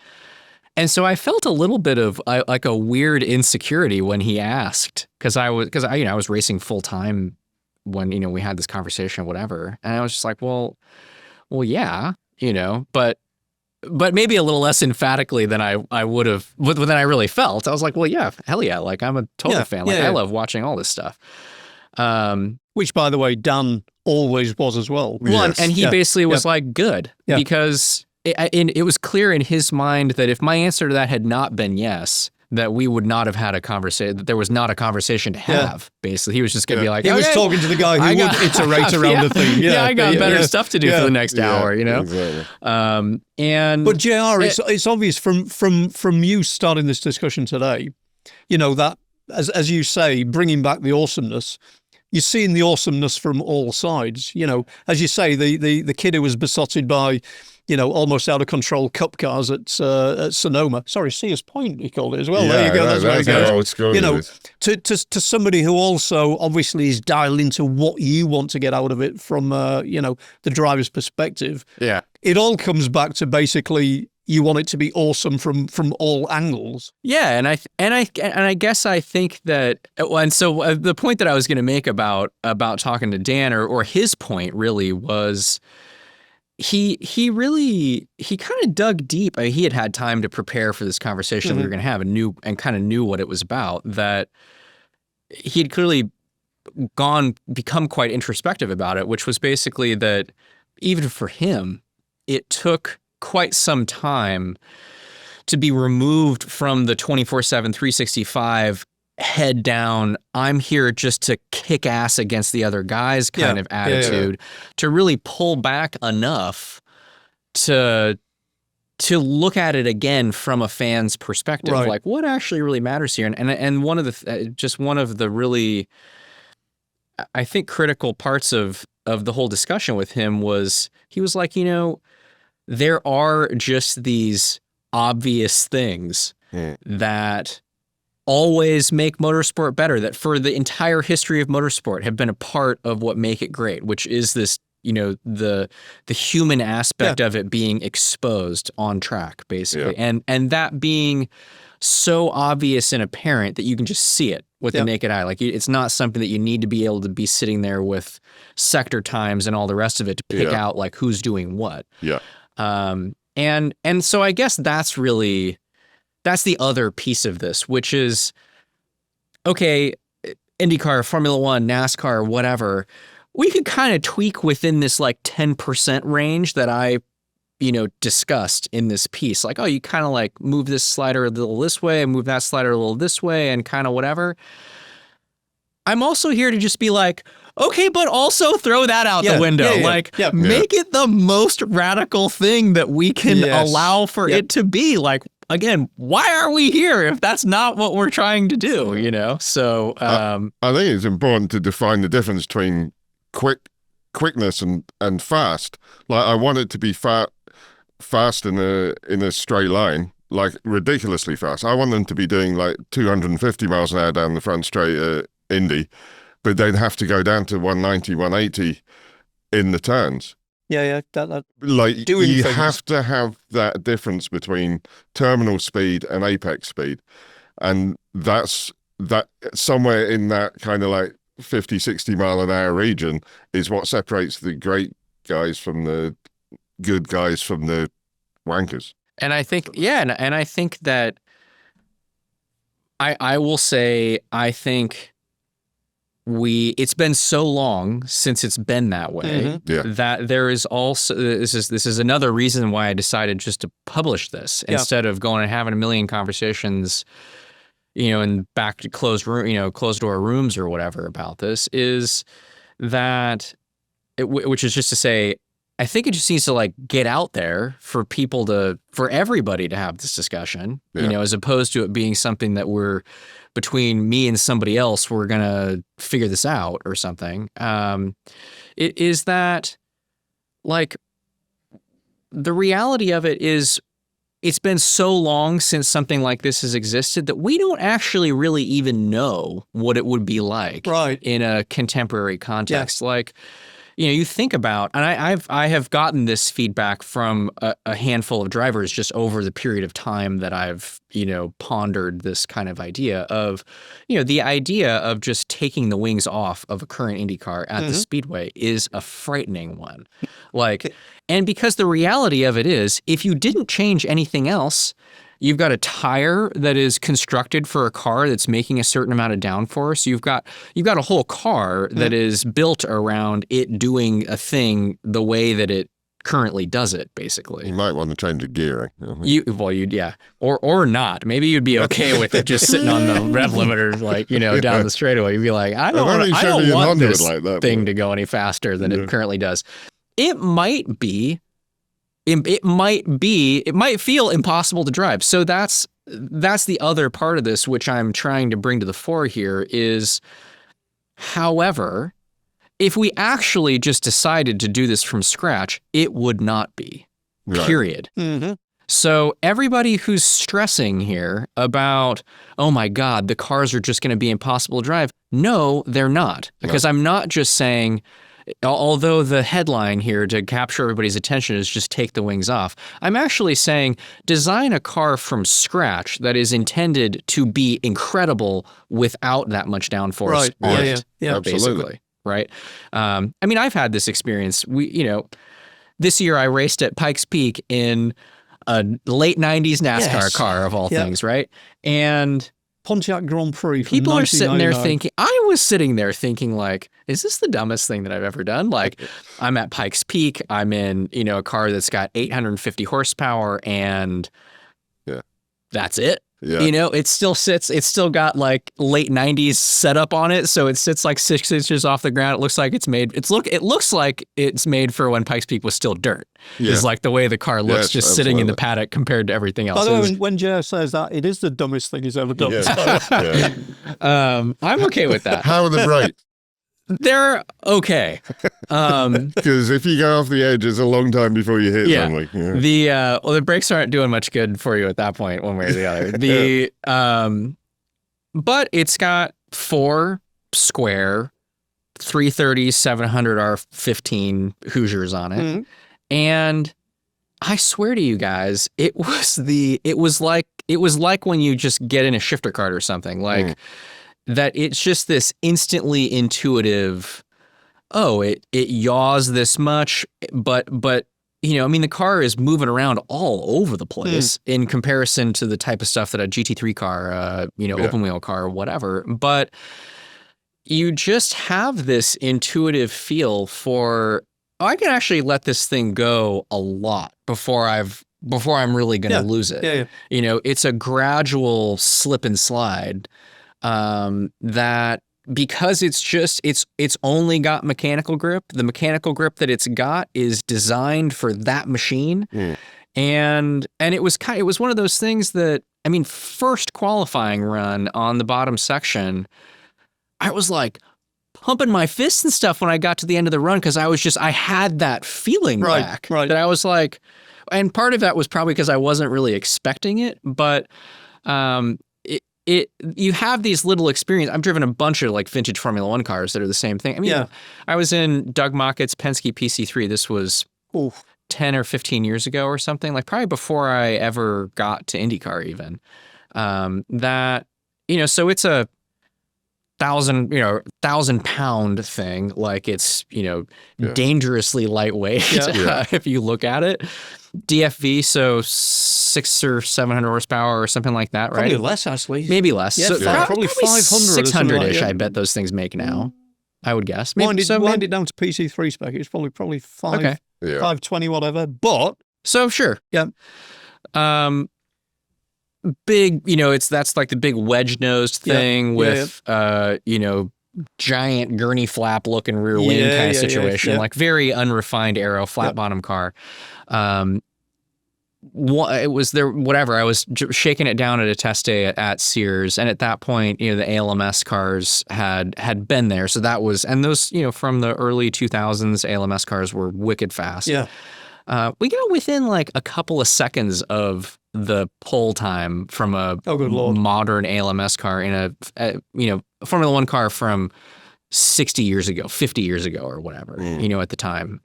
so I felt a little bit of like a weird insecurity when he asked, because I was racing full time when, we had this conversation or whatever. And I was just like, well, yeah, but maybe a little less emphatically than I would have, than I really felt. I was like, well, yeah, hell yeah. Like, I'm a total fan. Like, I love watching all this stuff. Which, by the way, Dan always was as well. Yes. And he basically was like, good, because it was clear in his mind that if my answer to that had not been yes, that we would not have had a conversation, that there was not a conversation to have, basically. He was just going to be like, he was talking to the guy who would iterate around the thing. I got better stuff to do for the next hour, Exactly. But JR, it's obvious from you starting this discussion today, that, as you say, bringing back the awesomeness, you're seeing the awesomeness from all sides. You know, as you say, the kid who was besotted by, you know, almost out of control cup cars at Sonoma. Sorry, Sears Point, he called it as well. Yeah, there you go. no, That's where it how goes. old school You know, it is. to somebody who also obviously is dialed into what you want to get out of it from, you know, the driver's perspective. Yeah. It all comes back to basically you want it to be awesome from all angles. Yeah, and I guess I think that, and so the point that I was going to make about talking to Dan, or his point really was, he kind of dug deep. I mean, he had time to prepare for this conversation we were going to have, and kind of knew what it was about. That he had clearly become quite introspective about it, which was basically that even for him, it took quite some time to be removed from the 24/7, 365 head down, I'm here just to kick ass against the other guys kind of attitude, to really pull back enough to look at it again from a fan's perspective, like what actually really matters here. And one of the really, I think, critical parts of the whole discussion with him was, he was like, you know, there are just these obvious things that always make motorsport better, that for the entire history of motorsport have been a part of what make it great, which is this, you know, the human aspect of it being exposed on track, basically. And that being so obvious and apparent that you can just see it with the naked eye. Like, it's not something that you need to be able to be sitting there with sector times and all the rest of it to pick out like who's doing what. And so I guess that's the other piece of this, which is, okay, IndyCar, Formula One, NASCAR, whatever, we could kind of tweak within this like 10% range that I, you know, discussed in this piece. Like, oh, you kind of like move this slider a little this way and move that slider a little this way and kind of whatever. I'm also here to just be like, okay, but also throw that out the window. Make it the most radical thing that we can allow for it to be. Like, again, why are we here if that's not what we're trying to do, you know? So I think it's important to define the difference between quickness and fast. Like, I want it to be fast in a straight line, like ridiculously fast. I want them to be doing like 250 miles an hour down the front straight at Indy, but they'd have to go down to 190, 180 in the turns. That like, you have to have that difference between terminal speed and apex speed, and that's that somewhere in that kind of like 50, 60 mile an hour region is what separates the great guys from the good guys from the wankers. And I think, and I think that I will say, I think it's been so long since it's been that way that there is also, this is another reason why I decided just to publish this instead of going and having a million conversations, you know, in back to closed door rooms or whatever about this, is that which is just to say, I think it just needs to like get out there for everybody to have this discussion, you know, as opposed to it being something that we're between me and somebody else, we're going to figure this out or something. It is that, like, the reality of it is, it's been so long since something like this has existed that we don't actually really even know what it would be like in a contemporary context. Like, you know, you think about, and I have gotten this feedback from a handful of drivers just over the period of time that I've, you know, pondered this kind of idea of, you know, the idea of just taking the wings off of a current Indy car at the speedway is a frightening one. Like, and because the reality of it is, if you didn't change anything else, you've got a tire that is constructed for a car that's making a certain amount of downforce. You've got a whole car that is built around it doing a thing the way that it currently does it, basically. You might want to change the gearing. Or not. Maybe you'd be okay with it just sitting on the rev limiter, like, you know, down the straightaway. You'd be like, I don't want this thing to go any faster than it currently does. It might feel impossible to drive. So that's the other part of this, which I'm trying to bring to the fore here, is However, if we actually just decided to do this from scratch, it would not be. Right. Period. Mm-hmm. So everybody who's stressing here about, oh my God, the cars are just going to be impossible to drive. No, they're not. Because I'm not just saying, although the headline here to capture everybody's attention is just take the wings off, I'm actually saying design a car from scratch that is intended to be incredible without that much downforce. Right. on Yeah. it, Absolutely. basically. Right. I mean, I've had this experience. This year I raced at Pikes Peak in a late 90s NASCAR Yes. car of all Yeah. things, right? And Pontiac Grand Prix. From people are sitting there 1999. thinking, I was sitting there thinking like, is this the dumbest thing that I've ever done? Like, I'm at Pikes Peak. I'm in, a car that's got 850 horsepower and that's it. Yeah. It still sits, it's still got like late 90s setup on it. So it sits like 6 inches off the ground. It looks like it looks like it's made for when Pikes Peak was still dirt. Yeah. Is like the way the car looks Yes, just sitting in the absolutely. paddock compared to everything else. By the way, It was- when JR says that, it is the dumbest thing he's ever done. Yeah. Yeah. I'm okay with that. How are the brakes? They're okay. Because if you go off the edge, it's a long time before you hit Yeah. something. Yeah. The brakes aren't doing much good for you at that point, one way or the other. But it's got 4 square 330 700R15 Hoosiers on it. Mhm. And I swear to you guys, it was like when you just get in a shifter cart or something, like that it's just this instantly intuitive, it yaws this much, but the car is moving around all over the place in comparison to the type of stuff that a GT3 car, open wheel car or whatever. But you just have this intuitive feel for, I can actually let this thing go a lot before I'm really going to lose it. Yeah. It's a gradual slip and slide that, because it's only got mechanical grip. The mechanical grip that it's got is designed for that machine. And it was one of those things that, first qualifying run on the bottom section, I was like pumping my fists and stuff when I got to the end of the run, because I had that feeling back that I was like, and part of that was probably because I wasn't really expecting it, but you have these little experience. I've driven a bunch of like vintage Formula One cars that are the same thing. I was in Doug Mockett's Penske PC3. This was 10 or 15 years ago or something, like probably before I ever got to IndyCar even. So it's a 1,000-pound thing. Like it's, dangerously lightweight if you look at it. DFV, so 600 or 700 horsepower or something like that, right? Probably less, actually. Maybe less. Yeah, So probably 500 or something 600-ish, like I bet those things make now. I would guess. Wind it down to PC3 spec. It's probably 5, Okay. 520, whatever. But So sure. Yeah. Big, that's like the big wedge nosed thing with giant gurney flap looking rear wing kind of situation, like very unrefined aero flat bottom car. It was there, whatever. I was shaking it down at a test day at Sears, and at that point, the ALMS cars had been there. So that was, and those, from the early 2000s, ALMS cars were wicked fast. yeah, We got within like a couple of seconds of the pull time from a good Lord. modern ALMS car in a Formula One car from 60 years ago, 50 years ago or whatever, at the time,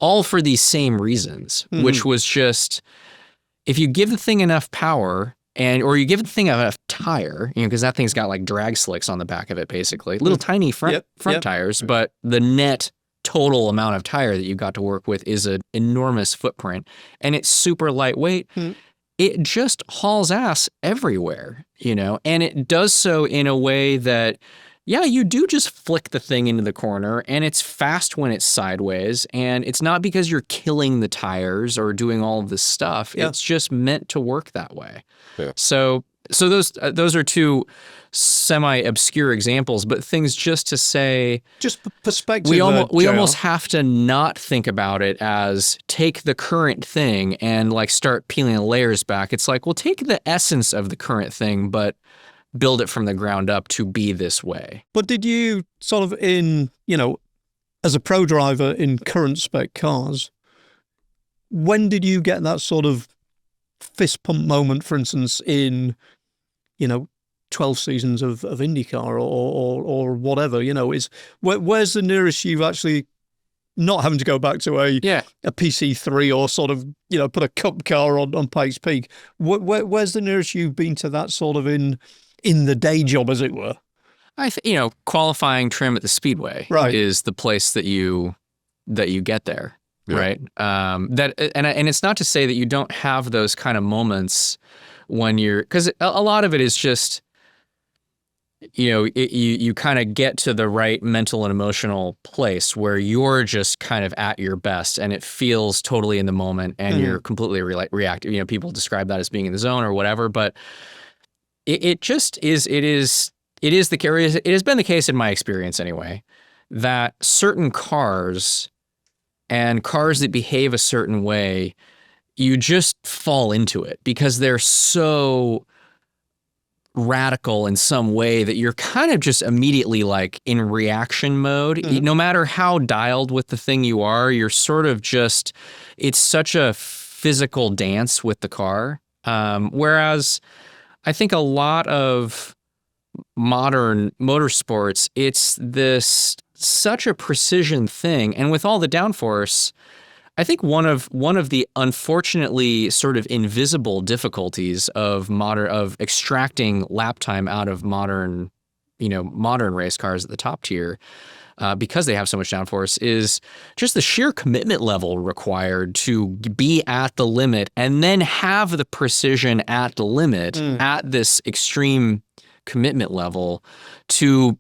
all for these same reasons, which was just, if you give the thing enough power or you give the thing enough tire, because that thing's got like drag slicks on the back of it, basically little tiny front tires, but the net total amount of tire that you got to work with is an enormous footprint, and it's super lightweight. It just hauls ass everywhere, and it does so in a way that, you do just flick the thing into the corner, and it's fast when it's sideways, and it's not because you're killing the tires or doing all of this stuff. It's just meant to work that way. Yeah. So those are two semi-obscure examples, but things just to say, just perspective. we JR. almost have to not think about it as take the current thing and like start peeling the layers back. It's like, well, take the essence of the current thing, but build it from the ground up to be this way. But did you sort of as a pro driver in current spec cars, when did you get that sort of fist pump moment, for instance, in, 12 seasons of IndyCar or whatever, where's the nearest you've actually not having to go back to a PC3 or sort of, put a cup car on Pikes Peak? Where's the nearest you've been to that sort of in the day job, as it were? Qualifying trim at the speedway is the place that you get there. Yeah. Right. And it's not to say that you don't have those kind of moments when because a lot of it is just, you kind of get to the right mental and emotional place where you're just kind of at your best and it feels totally in the moment and you're completely reactive. People describe that as being in the zone or whatever, but it just is. It has been the case in my experience anyway, that certain cars and cars that behave a certain way, you just fall into it because they're so radical in some way that you're kind of just immediately like in reaction mode. No matter how dialed with the thing you are, you're sort of just, it's such a physical dance with the car. Whereas I think a lot of modern motorsports, it's such a precision thing. And with all the downforce, I think one of the unfortunately sort of invisible difficulties of extracting lap time out of modern race cars at the top tier, because they have so much downforce, is just the sheer commitment level required to be at the limit and then have the precision at the limit at this extreme commitment level to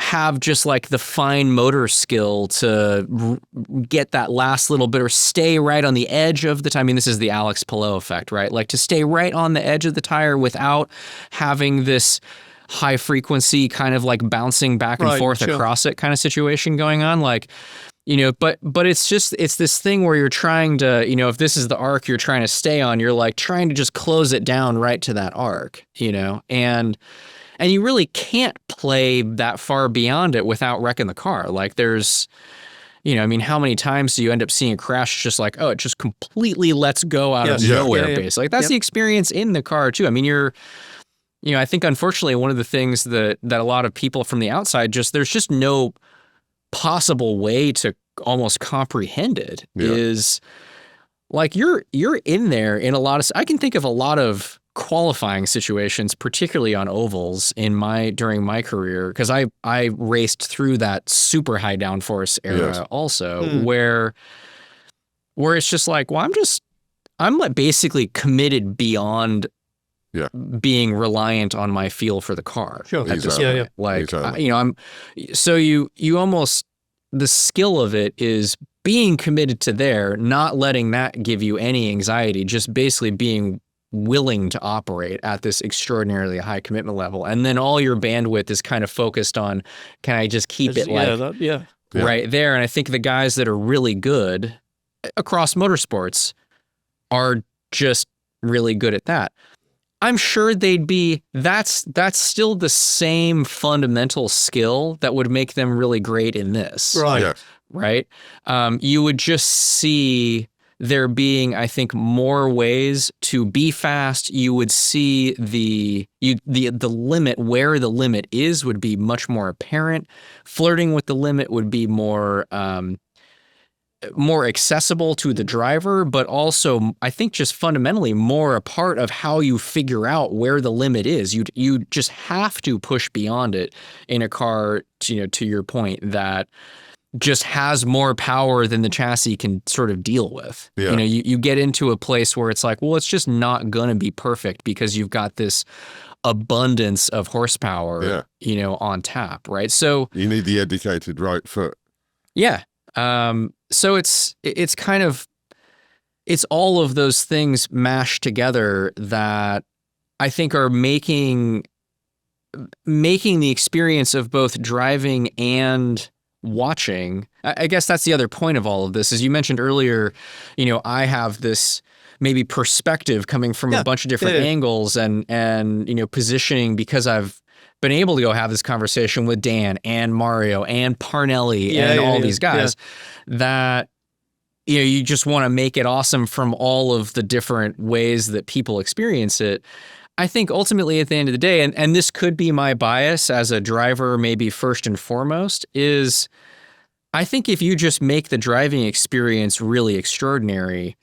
have just like the fine motor skill to get that last little bit or stay right on the edge of the tire. I mean, this is the Alex Palou effect, right? Like to stay right on the edge of the tire without having this high frequency kind of like bouncing back and forth across it kind of situation going on. Like, but it's this thing where you're trying to, if this is the arc you're trying to stay on, you're like trying to just close it down right to that arc, and you really can't play that far beyond it without wrecking the car. Like there's, how many times do you end up seeing a crash just like, oh, it just completely lets go out of nowhere, basically. Like that's the experience in the car too. I mean, I think unfortunately one of the things that a lot of people from the outside there's just no possible way to almost comprehend it is like you're in there in a lot of, I can think of a lot of qualifying situations, particularly on ovals during my career, because I raced through that super high downforce era also, where it's just like, well, I'm like basically committed beyond being reliant on my feel for the car. Sure. At this point. Like, you almost, the skill of it is being committed to there, not letting that give you any anxiety, just basically being willing to operate at this extraordinarily high commitment level. And then all your bandwidth is kind of focused on, can I just keep it right there? And I think the guys that are really good across motorsports are just really good at that. I'm sure that's still the same fundamental skill that would make them really great in this. Right. Yeah. Right. You would just see there being, I think, more ways to be fast. You would see the limit, where the limit is, would be much more apparent. Flirting with the limit would be more accessible to the driver, but also I think just fundamentally more a part of how you figure out where the limit is. You just have to push beyond it in a car, to your point, that just has more power than the chassis can sort of deal with. Yeah. You get into a place where it's like, well, it's just not going to be perfect because you've got this abundance of horsepower, on tap, right? So you need the educated right foot. Yeah. So it's kind of, it's all of those things mashed together that I think are making the experience of both driving and watching. I guess that's the other point of all of this, is you mentioned earlier, I have this maybe perspective coming from a bunch of different angles and, you know, positioning, because I've been able to go have this conversation with Dan and Mario and Parnelli and all these guys that, you know, you just want to make it awesome from all of the different ways that people experience it. I think ultimately at the end of the day, and this could be my bias as a driver, maybe first and foremost, is I think if you just make the driving experience really extraordinary,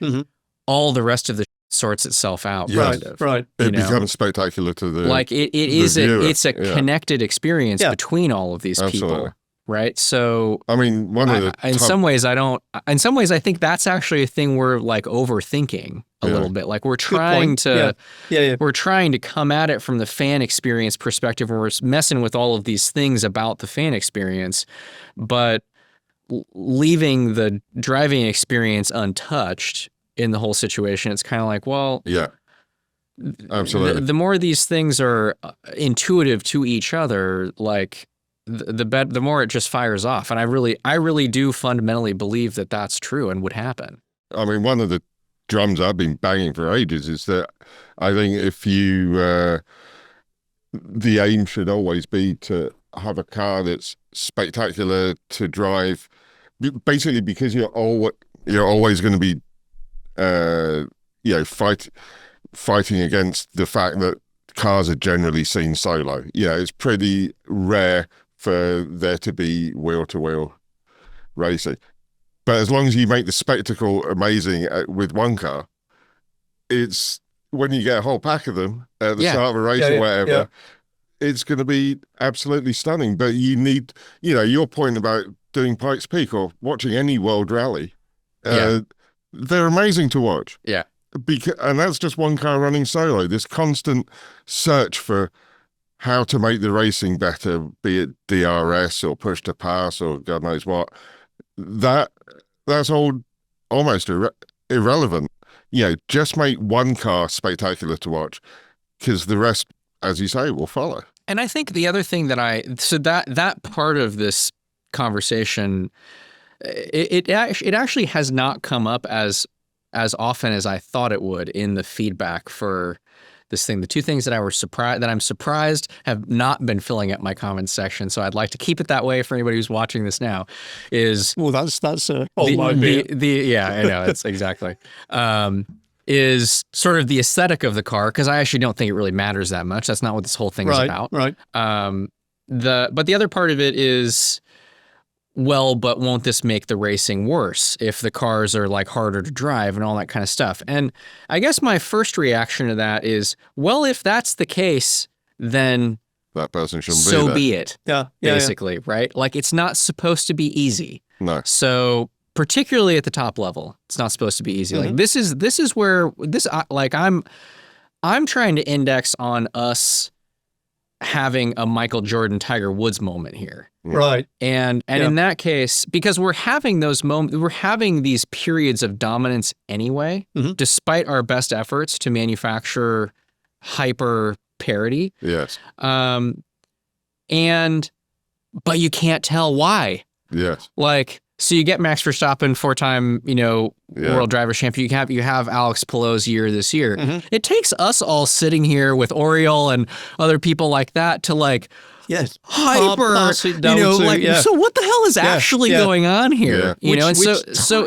all the rest of the sorts itself out. Yes. Kind of, Right. It becomes spectacular to the like it's a connected experience between all of these people. Right. So, I mean, in some ways I think that's actually a thing we're like overthinking a little bit. Like we're trying to, we're trying to come at it from the fan experience perspective, and we're messing with all of these things about the fan experience, but leaving the driving experience untouched in the whole situation. It's kind of like, well, absolutely. The more these things are intuitive to each other, like, the more it just fires off. And I really do fundamentally believe that that's true and would happen. I mean, one of the drums I've been banging for ages is that I think if you, the aim should always be to have a car that's spectacular to drive, basically because you're always going to be, fighting against the fact that cars are generally seen solo. It's pretty rare for there to be wheel-to-wheel racing. But as long as you make the spectacle amazing with one car, it's when you get a whole pack of them at the start of a race or whatever, it's going to be absolutely stunning. But you need, your point about doing Pikes Peak or watching any world rally, they're amazing to watch. Yeah. And that's just one car running solo. This constant search for how to make the racing better, be it DRS or push to pass or God knows what, that's all almost irrelevant. Just make one car spectacular to watch, because the rest, as you say, will follow. And I think the other thing that part of this conversation, it actually has not come up as often as I thought it would in the feedback for this thing. The two things that I'm surprised have not been filling up my comments section, so I'd like to keep it that way for anybody who's watching this now, is... Well, that's I know, it's exactly. Is sort of the aesthetic of the car, because I actually don't think it really matters that much. That's not what this whole thing is about. Right. But the other part of it is, well, but won't this make the racing worse if the cars are like harder to drive and all that kind of stuff? And I guess my first reaction to that is, well, if that's the case, then that person shouldn't be so there. be it. Basically, right? Like, it's not supposed to be easy. No. So particularly at the top level, it's not supposed to be easy. Like this is where I'm trying to index on us having a Michael Jordan, Tiger Woods moment here. Right. And in that case, because we're having those moments, we're having these periods of dominance anyway, despite our best efforts to manufacture hyper parity. Yes. But you can't tell why. Yes. Like, so you get Max Verstappen, 4-time, world driver champion. You have Alex Palou's year this year. It takes us all sitting here with Oriole and other people like that to hyper, so what the hell is actually going on here? So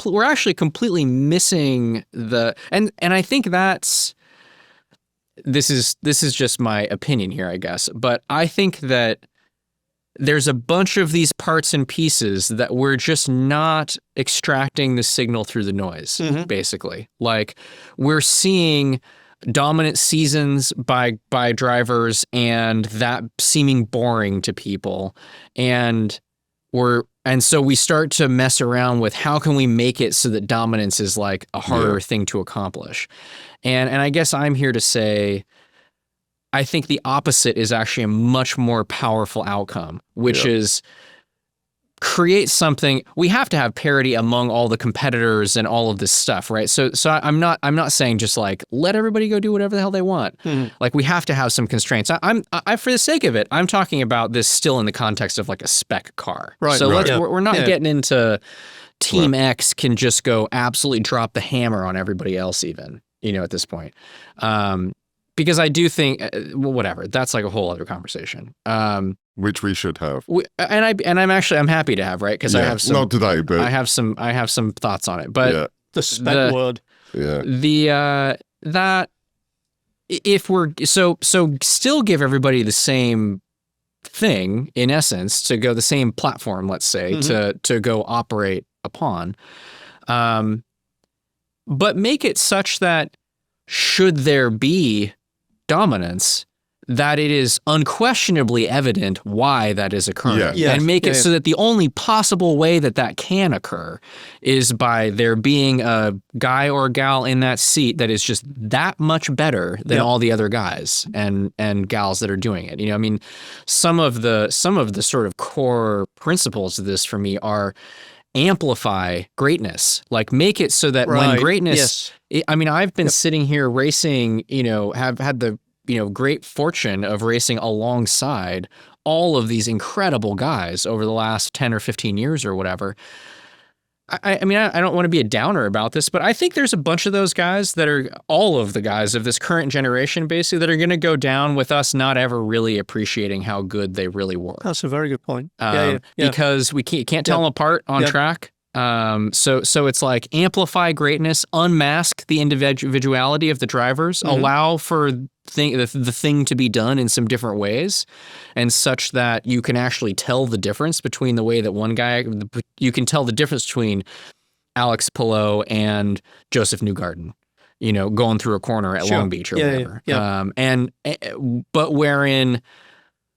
we're actually completely missing and I think this is just my opinion here, I guess, but I think that there's a bunch of these parts and pieces that we're just not extracting the signal through the noise, basically. Like, we're seeing dominant seasons by drivers and that seeming boring to people. And so we start to mess around with how can we make it so that dominance is like a harder thing to accomplish. And I guess I'm here to say, I think the opposite is actually a much more powerful outcome, which is create something. We have to have parity among all the competitors and all of this stuff, right? So I'm not saying just like let everybody go do whatever the hell they want. Like, we have to have some constraints. I for the sake of it, I'm talking about this still in the context of like a spec car. Right. So we're not getting into Team X can just go absolutely drop the hammer on everybody else even, at this point. Because I do think, well, whatever, that's like a whole other conversation. Which we should have. I'm happy to have, right? Because I have some, not today, but I have some thoughts on it. But the spec word. Yeah. That if we're so still give everybody the same thing in essence, to go the same platform, let's say, to go operate upon, but make it such that should there be dominance, that it is unquestionably evident why that is occurring. And make it so that the only possible way that can occur is by there being a guy or a gal in that seat that is just that much better than all the other guys and gals that are doing it. I mean, some of the sort of core principles of this for me are amplify greatness, like make it so that when greatness, I mean, I've been sitting here racing, have had the great fortune of racing alongside all of these incredible guys over the last 10 or 15 years or whatever. I mean, I don't want to be a downer about this, but I think there's a bunch of those guys that are all of the guys of this current generation, basically, that are going to go down with us not ever really appreciating how good they really were. That's a very good point. Because we can't tell them apart on track. So it's like amplify greatness, unmask the individuality of the drivers, allow for the thing to be done in some different ways, and such that you can actually tell the difference between the way that one guy, you can tell the difference between Alex Palou and Joseph Newgarden, going through a corner at Long Beach or whatever. But wherein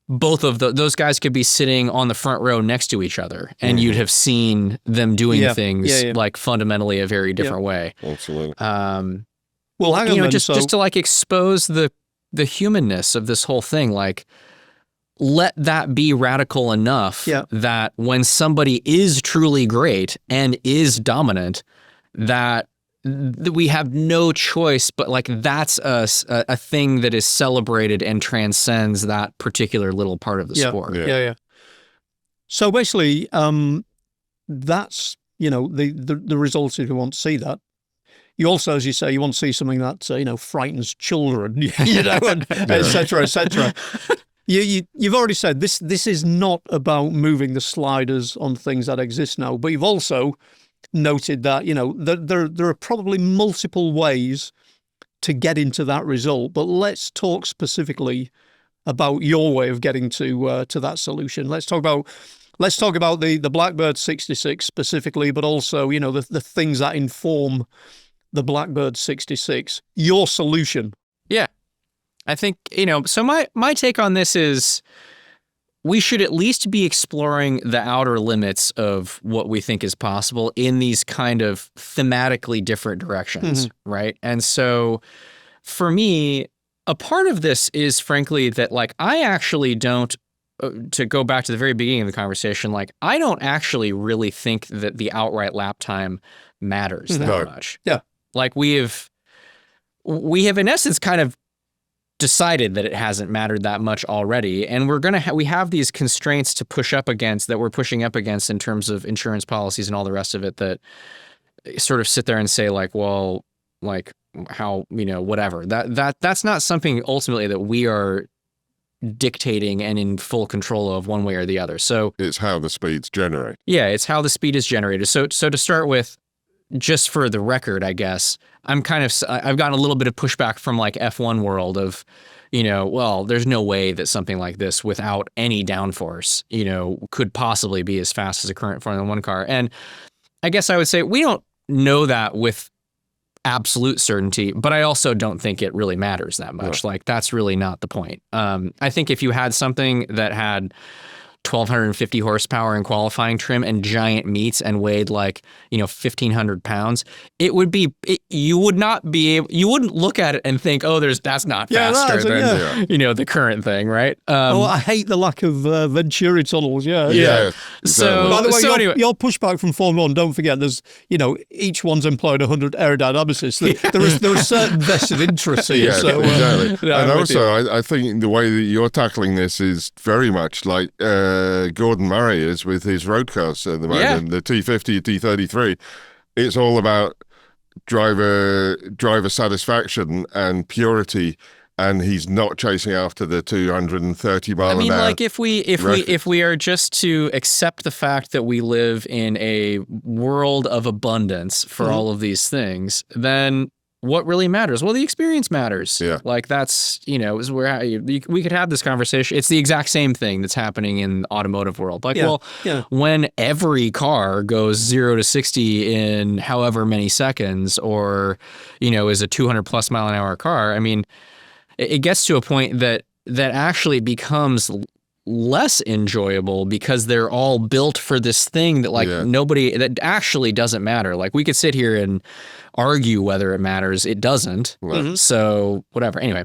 both of those guys could be sitting on the front row next to each other, and you'd have seen them doing things like fundamentally a very different way. Absolutely. Well, hang on, just to like expose the humanness of this whole thing, like let that be radical enough that when somebody is truly great and is dominant, that we have no choice, but like that's a thing that is celebrated and transcends that particular little part of the sport. So basically, that's the results if you want to see that. You also, as you say, you want to see something that frightens children, and et cetera, et cetera. You've already said this is not about moving the sliders on things that exist now, but you've also noted that there are probably multiple ways to get into that result. But let's talk specifically about your way of getting to that solution. Let's talk about the Blackbird 66 specifically, but also the things that inform the Blackbird 66. Your solution. Yeah, I think so. My take on this is, we should at least be exploring the outer limits of what we think is possible in these kind of thematically different directions, right? And so for me, a part of this is frankly that like I actually don't, to go back to the very beginning of the conversation, like I don't actually really think that the outright lap time matters that much. Yeah. Like we have in essence kind of decided that it hasn't mattered that much already, and we have these constraints to push up against, that we're pushing up against in terms of insurance policies and all the rest of it, that sort of sit there and say like, well, like how whatever, that's not something ultimately that we are dictating and in full control of one way or the other. So it's how the speeds generate. Yeah, it's how the speed is generated. So to start with, just for the record, I guess, I've gotten a little bit of pushback from like F1 world of, well, there's no way that something like this without any downforce, could possibly be as fast as a current Formula One car. And I guess I would say we don't know that with absolute certainty, but I also don't think it really matters that much. Like that's really not the point. I think if you had something that had 1,250 horsepower in qualifying trim and giant meats and weighed like 1,500 pounds, you wouldn't look at it and think, oh, that's not faster than the current thing, right? I hate the lack of Venturi tunnels. Yeah. So by the way, anyway, your pushback from Formula One, don't forget, there's each one's employed 100 aerodynamicists. There are certain vested interests here. Exactly. And also, I think the way that you're tackling this is very much like Gordon Murray is with his road cars at the moment, the T50, T33. It's all about driver satisfaction and purity, and he's not chasing after the 230 mile an hour. Like if we are just to accept the fact that we live in a world of abundance for all of these things, then what really matters? Well, the experience matters. Yeah. Like that's, is where we could have this conversation. It's the exact same thing that's happening in the automotive world. Like, when every car goes 0 to 60 in however many seconds, or, is a 200 plus mile an hour car, I mean, it gets to a point that actually becomes less enjoyable because they're all built for this thing that that actually doesn't matter. Like we could sit here and argue whether it matters. It doesn't. So whatever. Anyway.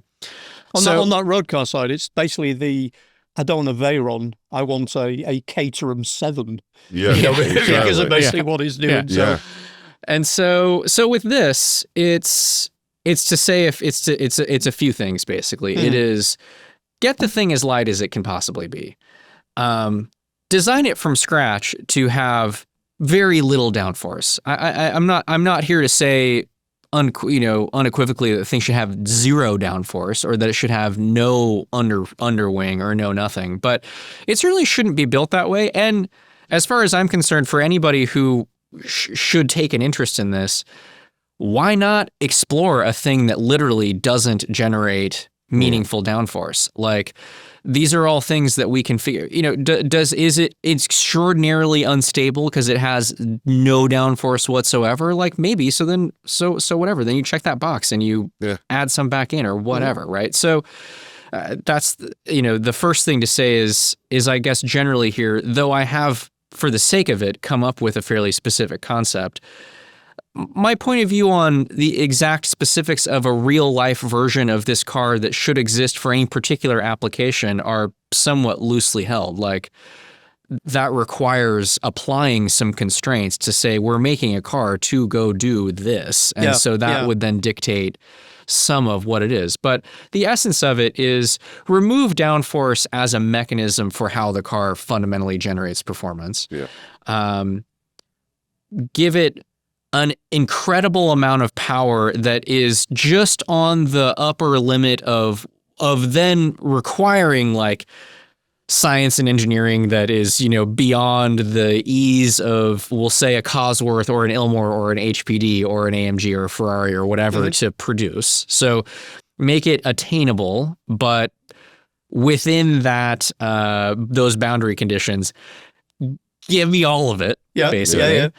On that road car side, it's basically I don't want a Veyron. I want a Caterham 7. Yeah. Because of basically what he's doing. Yeah. And so with this, it's to say it's a few things basically. It is get the thing as light as it can possibly be. Design it from scratch to have very little downforce. I'm not here to say unequivocally that the thing should have 0 downforce or that it should have no underwing or no nothing, but it certainly shouldn't be built that way. And as far as I'm concerned, for anybody who should take an interest in this, why not explore a thing that literally doesn't generate meaningful downforce? Like, these are all things that we can figure. Is it extraordinarily unstable because it has no downforce whatsoever? Like maybe. So whatever. Then you check that box and you add some back in or whatever, right? So that's the first thing to say is I guess generally here, though I have for the sake of it come up with a fairly specific concept. My point of view on the exact specifics of a real-life version of this car that should exist for any particular application are somewhat loosely held. Like, that requires applying some constraints to say, we're making a car to go do this. And so that would then dictate some of what it is. But the essence of it is remove downforce as a mechanism for how the car fundamentally generates performance. Give it an incredible amount of power that is just on the upper limit of then requiring like science and engineering that is, beyond the ease of, we'll say, a Cosworth or an Ilmor or an HPD or an AMG or a Ferrari or whatever to produce. So make it attainable, but within that, those boundary conditions, give me all of it, basically.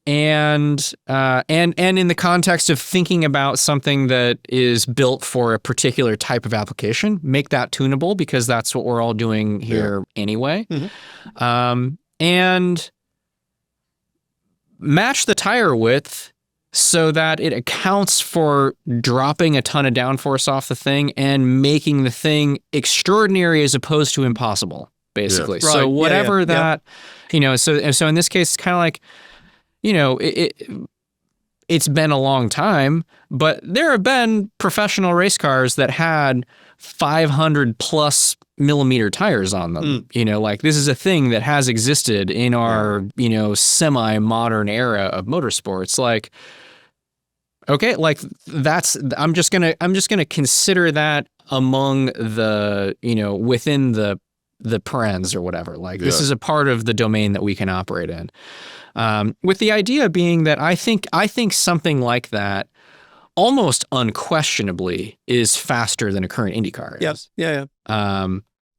And in the context of thinking about something that is built for a particular type of application, make that tunable because that's what we're all doing here anyway. And match the tire width so that it accounts for dropping a ton of downforce off the thing and making the thing extraordinary as opposed to impossible, basically. So whatever that, so in this case, it's kind of like, it's been a long time, but there have been professional race cars that had 500 plus millimeter tires on them. Like this is a thing that has existed in our, semi-modern era of motorsports. Like, okay, like I'm just gonna consider that among the, within the parens or whatever. Like this is a part of the domain that we can operate in. With the idea being that I think something like that almost unquestionably is faster than a current Indy car is.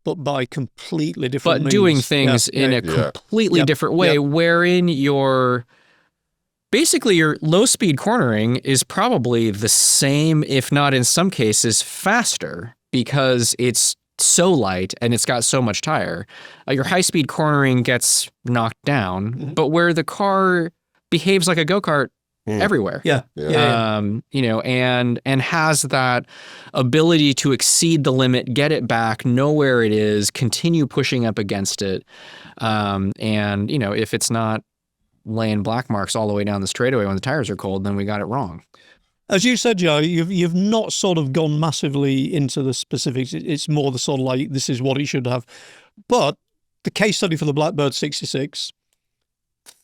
But by completely different means. Doing things in a completely different way, wherein your low speed cornering is probably the same, if not in some cases faster, because it's so light and it's got so much tire. Your high-speed cornering gets knocked down, but where the car behaves like a go-kart everywhere. And has that ability to exceed the limit, get it back, know where it is, continue pushing up against it. If it's not laying black marks all the way down the straightaway when the tires are cold, then we got it wrong. As you said, Joe, you've not sort of gone massively into the specifics. It's more the sort of like, this is what it should have. But the case study for the Blackbird 66,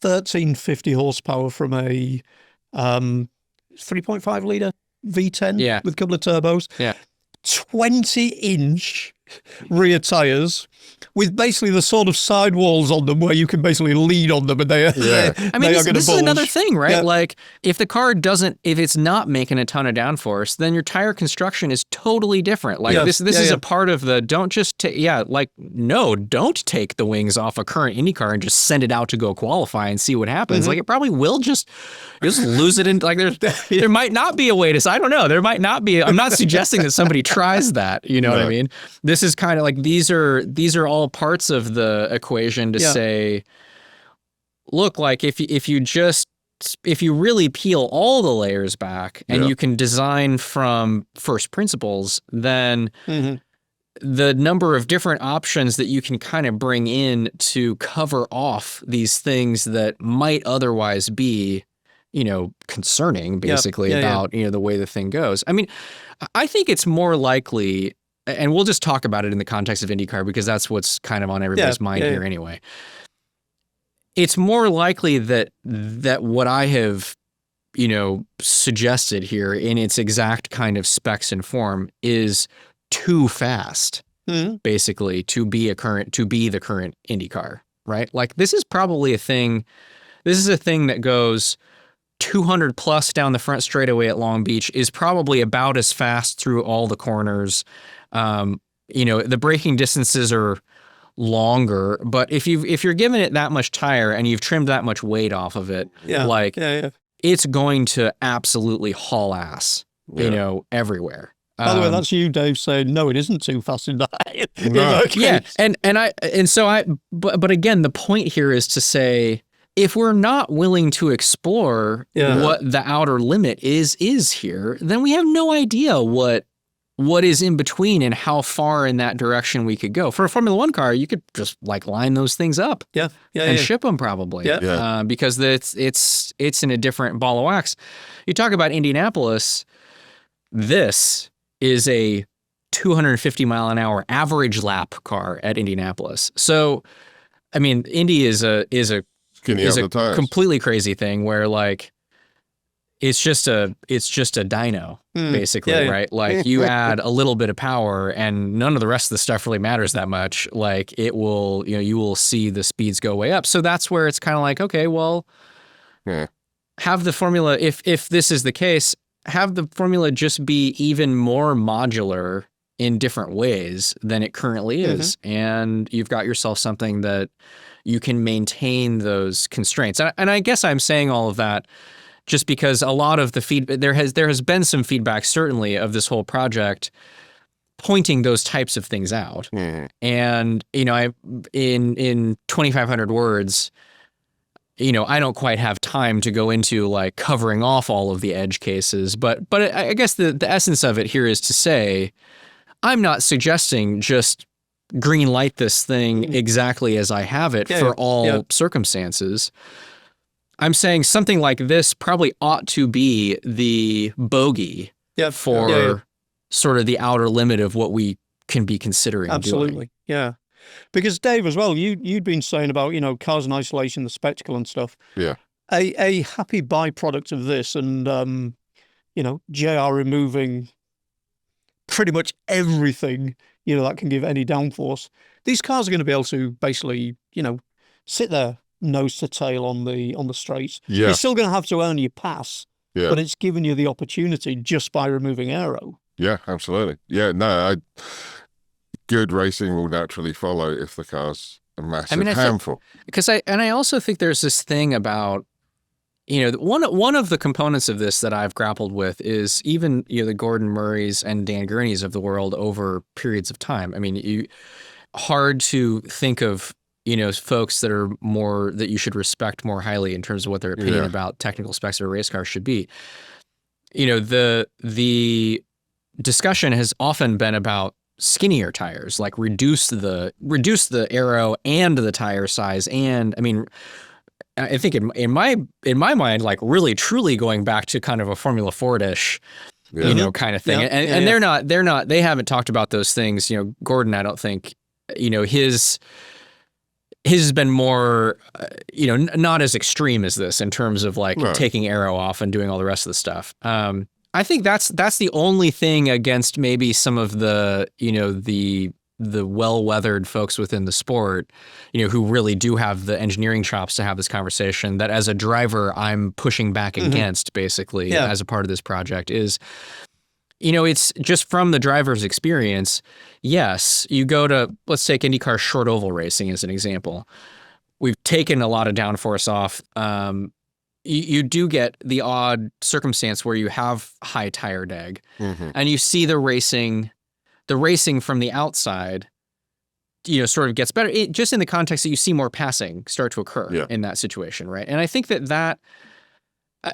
1350 horsepower from a 3.5 litre V10 with a couple of turbos. Yeah. 20-inch rear tyres with basically the sort of sidewalls on them where you can basically lean on them and they are I mean, this is another thing, right? Yeah. Like if the car if it's not making a ton of downforce, then your tire construction is totally different. Like this is a part of the, don't just take the wings off a current Indy car and just send it out to go qualify and see what happens. Like it probably will just lose it in, like there might not be a way to, I don't know. There might not be, I'm not suggesting that somebody tries that, you know what I mean? This is kind of like, these are all parts of the equation to say, look, like if you really peel all the layers back and you can design from first principles, then the number of different options that you can kind of bring in to cover off these things that might otherwise be, concerning basically about, the way the thing goes. I mean, I think it's more likely, and we'll just talk about it in the context of IndyCar because that's what's kind of on everybody's mind here anyway. It's more likely that what I have, suggested here in its exact kind of specs and form is too fast, basically, to be the current IndyCar, right? Like this is probably a thing. This is a thing that goes 200 plus down the front straightaway at Long Beach, is probably about as fast through all the corners. The braking distances are longer, but if you're giving it that much tire and you've trimmed that much weight off of it, it's going to absolutely haul ass, everywhere. By the way, that's you, Dave, saying no, it isn't too fast in that. But again, the point here is to say, if we're not willing to explore what the outer limit is here, then we have no idea what is in between and how far in that direction we could go. For a Formula One car, you could just like line those things up and ship them probably because it's in a different ball of wax. You talk about Indianapolis, this is a 250 mile an hour average lap car at Indianapolis. So, I mean, Indy is a completely crazy thing where like it's just a dyno basically, right? Like you add a little bit of power and none of the rest of the stuff really matters that much. Like it will, you will see the speeds go way up. So that's where it's kind of like, okay, well, have the formula, if this is the case, have the formula just be even more modular in different ways than it currently is. And you've got yourself something that you can maintain those constraints. And I guess I'm saying all of that just because a lot of the feedback, there has been some feedback certainly of this whole project pointing those types of things out. And, in 2,500 words, I don't quite have time to go into like covering off all of the edge cases, but I guess the essence of it here is to say, I'm not suggesting just green light this thing exactly as I have it for all circumstances. I'm saying something like this probably ought to be the bogey for sort of the outer limit of what we can be considering doing. Yeah. Because Dave, as well, you'd been saying about, cars in isolation, the spectacle and stuff. Yeah. A happy byproduct of this and, JR removing pretty much everything, that can give any downforce. These cars are going to be able to basically, sit there nose to tail on the straights. Yeah. You're still going to have to earn your pass, but it's giving you the opportunity just by removing aero. Yeah, absolutely. Yeah, no, good racing will naturally follow if the car's a massive handful. Because I also think there's this thing about, one of the components of this that I've grappled with is even, the Gordon Murrays and Dan Gurneys of the world over periods of time. I mean, hard to think of, folks that are more, that you should respect more highly in terms of what their opinion about technical specs of a race car should be. The discussion has often been about skinnier tires, like reduce the aero and the tire size. And I mean, I think in my mind, like really truly going back to kind of a Formula Ford-ish, kind of thing. Yeah. And they're not, they haven't talked about those things. Gordon, I don't think, his has been more, not as extreme as this in terms of like taking aero off and doing all the rest of the stuff. I think that's the only thing against maybe some of the, the well-weathered folks within the sport, who really do have the engineering chops to have this conversation, that as a driver, I'm pushing back against basically as a part of this project is, it's just from the driver's experience. Yes, you go to, let's take IndyCar short oval racing as an example. We've taken a lot of downforce off. You do get the odd circumstance where you have high tire drag and you see the racing from the outside, sort of gets better. Just in the context that you see more passing start to occur in that situation, right? And I think that,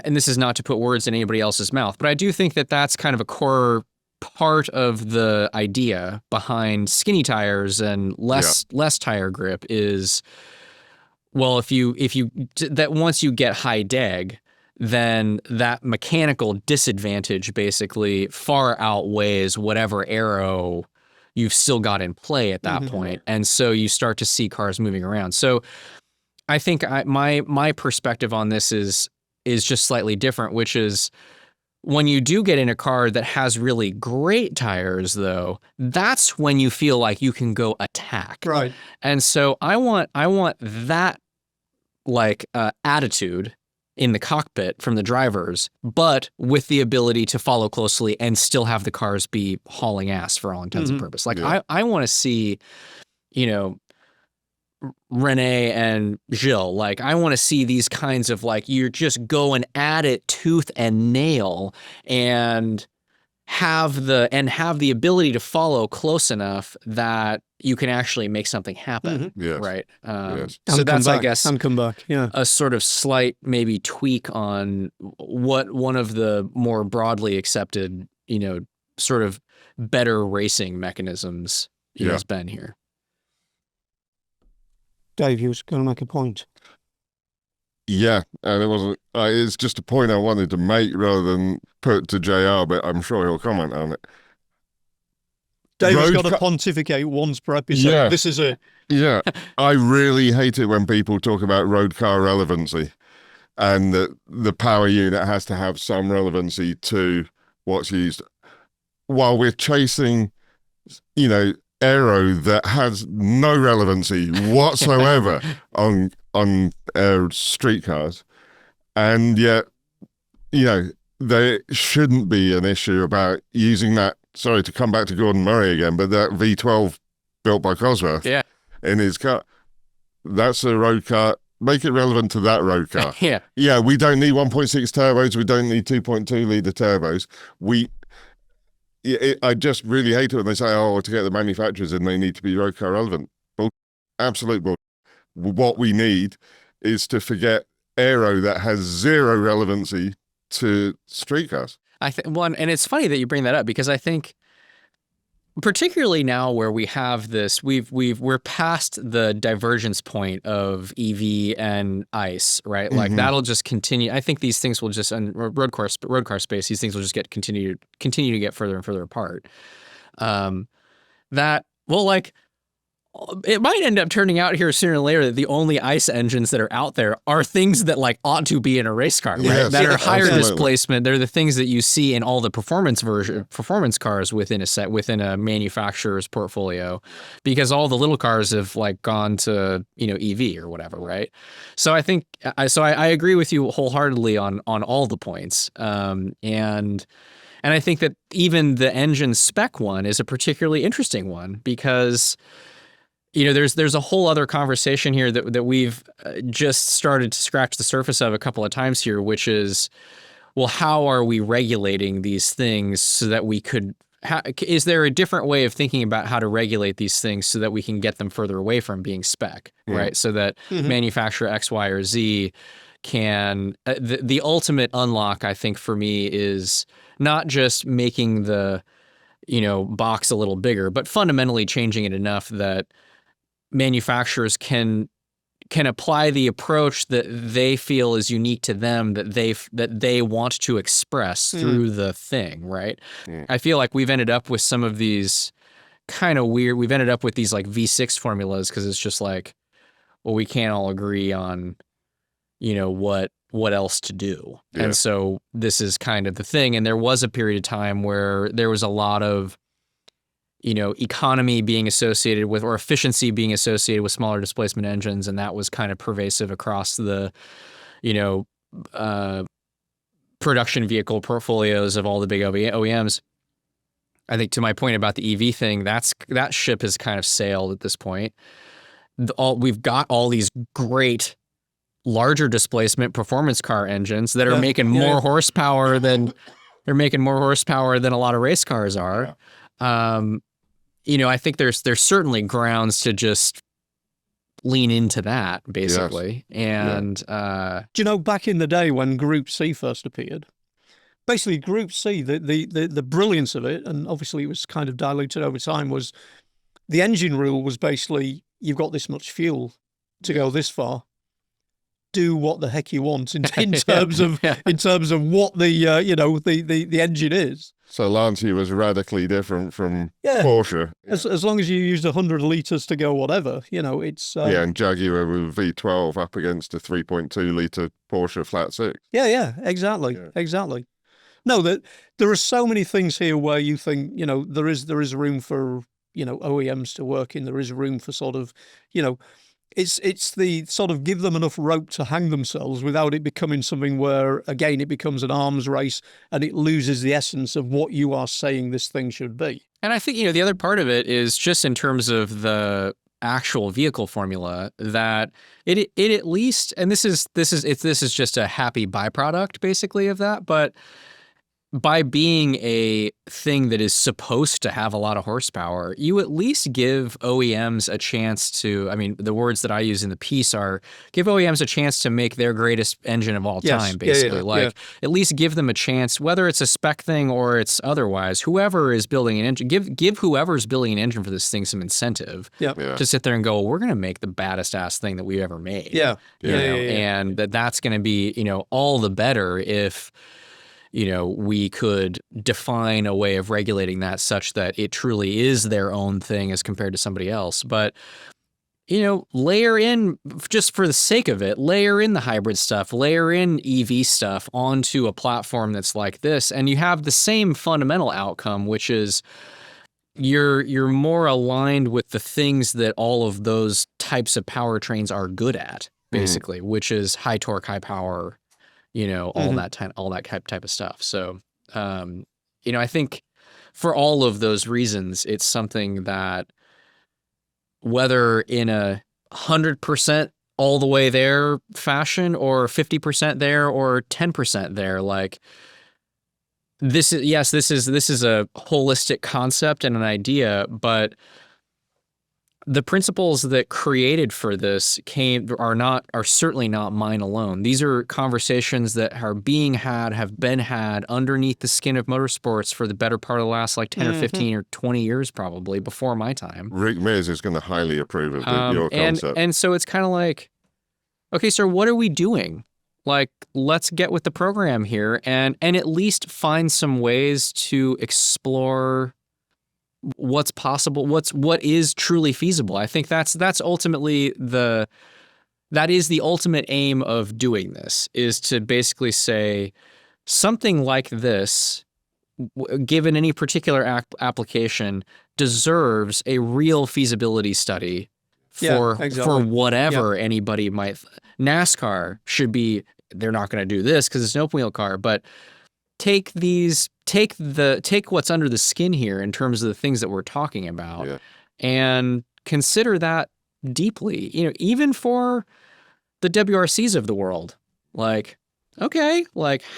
and this is not to put words in anybody else's mouth, but I do think that that's kind of a core part of the idea behind skinny tires and less tire grip is, well, if you that once you get high drag, then that mechanical disadvantage basically far outweighs whatever aero you've still got in play at that point. And so you start to see cars moving around. So I think my perspective on this is just slightly different, which is when you do get in a car that has really great tires, though, that's when you feel like you can go attack. Right. And so I want that like attitude in the cockpit from the drivers, but with the ability to follow closely and still have the cars be hauling ass for all intents and purposes. Like I want to see, Renee and Gilles, like I want to see these kinds of like, you're just going at it tooth and nail and have the ability to follow close enough that you can actually make something happen. Right. So that's, I guess, and come back. Yeah. A sort of slight maybe tweak on what one of the more broadly accepted, sort of better racing mechanisms has been here. Dave, you was going to make a point. Yeah, and it wasn't. It's just a point I wanted to make rather than put to JR, but I'm sure he'll comment on it. Dave's got to pontificate once per episode. Yeah. This is it. Yeah, I really hate it when people talk about road car relevancy and that the power unit has to have some relevancy to what's used while we're chasing, aero that has no relevancy whatsoever on street cars. And yet, there shouldn't be an issue about using that. Sorry to come back to Gordon Murray again, but that V12 built by Cosworth in his car, that's a road car. Make it relevant to that road car. Yeah, we don't need 1.6 turbos. We don't need 2.2 litre turbos. I just really hate it when they say, to get the manufacturers in, they need to be road car relevant. Absolute bull. What we need is to forget aero that has zero relevancy to street cars. And it's funny that you bring that up because I think, particularly now where we have this, we're past the divergence point of EV and ICE, right? Like that'll just continue. I think these things will just, in road car space, these things will just continue to get further and further apart. It might end up turning out here sooner or later that the only ICE engines that are out there are things that like ought to be in a race car, right? Yes, that are higher absolutely. displacement. They're the things that you see in all the performance cars within a manufacturer's portfolio, because all the little cars have like gone to EV or whatever, right? So I think I agree with you wholeheartedly on all the points, and I think that even the engine spec one is a particularly interesting one because there's a whole other conversation here that we've just started to scratch the surface of a couple of times here, which is, well, how are we regulating these things so that we could, is there a different way of thinking about how to regulate these things so that we can get them further away from being spec, right? So that manufacturer X, Y, or Z can, the ultimate unlock, I think, for me is not just making the, box a little bigger, but fundamentally changing it enough that manufacturers can can apply the approach that they feel is unique to them, that they want to express through the thing, right? I feel like we've ended up with some of these kind of weird. We've ended up with these like V6 formulas because it's just like, well, we can't all agree on, what else to do. Yeah. And so this is kind of the thing. And there was a period of time where there was a lot of, economy being associated with, or efficiency being associated with smaller displacement engines. And that was kind of pervasive across the, production vehicle portfolios of all the big OEMs. I think to my point about the EV thing, that ship has kind of sailed at this point. We've got all these great larger displacement performance car engines that are making more horsepower than a lot of race cars are. I think there's certainly grounds to just lean into that, basically. Yes. And do you know, back in the day when Group C first appeared, basically Group C, the brilliance of it, and obviously it was kind of diluted over time, was the engine rule was basically, you've got this much fuel to go this far. Do what the heck you want in terms of what the engine is. So Lancia was radically different from Porsche. As long as you used 100 litres to go whatever, it's... and Jaguar with V12 up against a 3.2 litre Porsche flat six. Yeah, exactly. No, there are so many things here where you think, there is room for, OEMs to work in. There is room for sort of, it's the sort of give them enough rope to hang themselves without it becoming something where, again, it becomes an arms race and it loses the essence of what you are saying this thing should be. And I think, the other part of it is just in terms of the actual vehicle formula, that it at least, and this is just a happy byproduct basically of that, but by being a thing that is supposed to have a lot of horsepower, you at least give OEMs a chance to, the words that I use in the piece are, give OEMs a chance to make their greatest engine of all time, basically. At least give them a chance, whether it's a spec thing or it's otherwise, whoever is building an engine, give whoever's building an engine for this thing some incentive to sit there and go, we're going to make the baddest ass thing that we've ever made. And that's going to be, all the better if, we could define a way of regulating that such that it truly is their own thing as compared to somebody else. But, layer in, just for the sake of it, layer in the hybrid stuff, layer in EV stuff onto a platform that's like this, and you have the same fundamental outcome, which is you're more aligned with the things that all of those types of powertrains are good at, basically, which is high torque, high power, all that type of stuff. So, I think for all of those reasons, it's something that whether in a 100% all the way there fashion or 50% there or 10% there, like this is a holistic concept and an idea, but the principles that created for this are certainly not mine alone. These are conversations that have been had underneath the skin of motorsports for the better part of the last 10 or 15 or 20 years, probably before my time. Rick Mears is going to highly approve of your concept. And so it's kind of like, okay, sir, what are we doing? Let's get with the program here and at least find some ways to explore what's possible, what is truly feasible. I think that's ultimately that is the ultimate aim of doing this, is to basically say something like this, given any particular application, deserves a real feasibility study for whatever anybody might. NASCAR should be, they're not going to do this because it's an open wheel car, but take what's under the skin here in terms of the things that we're talking about and consider that deeply, even for the WRCs of the world.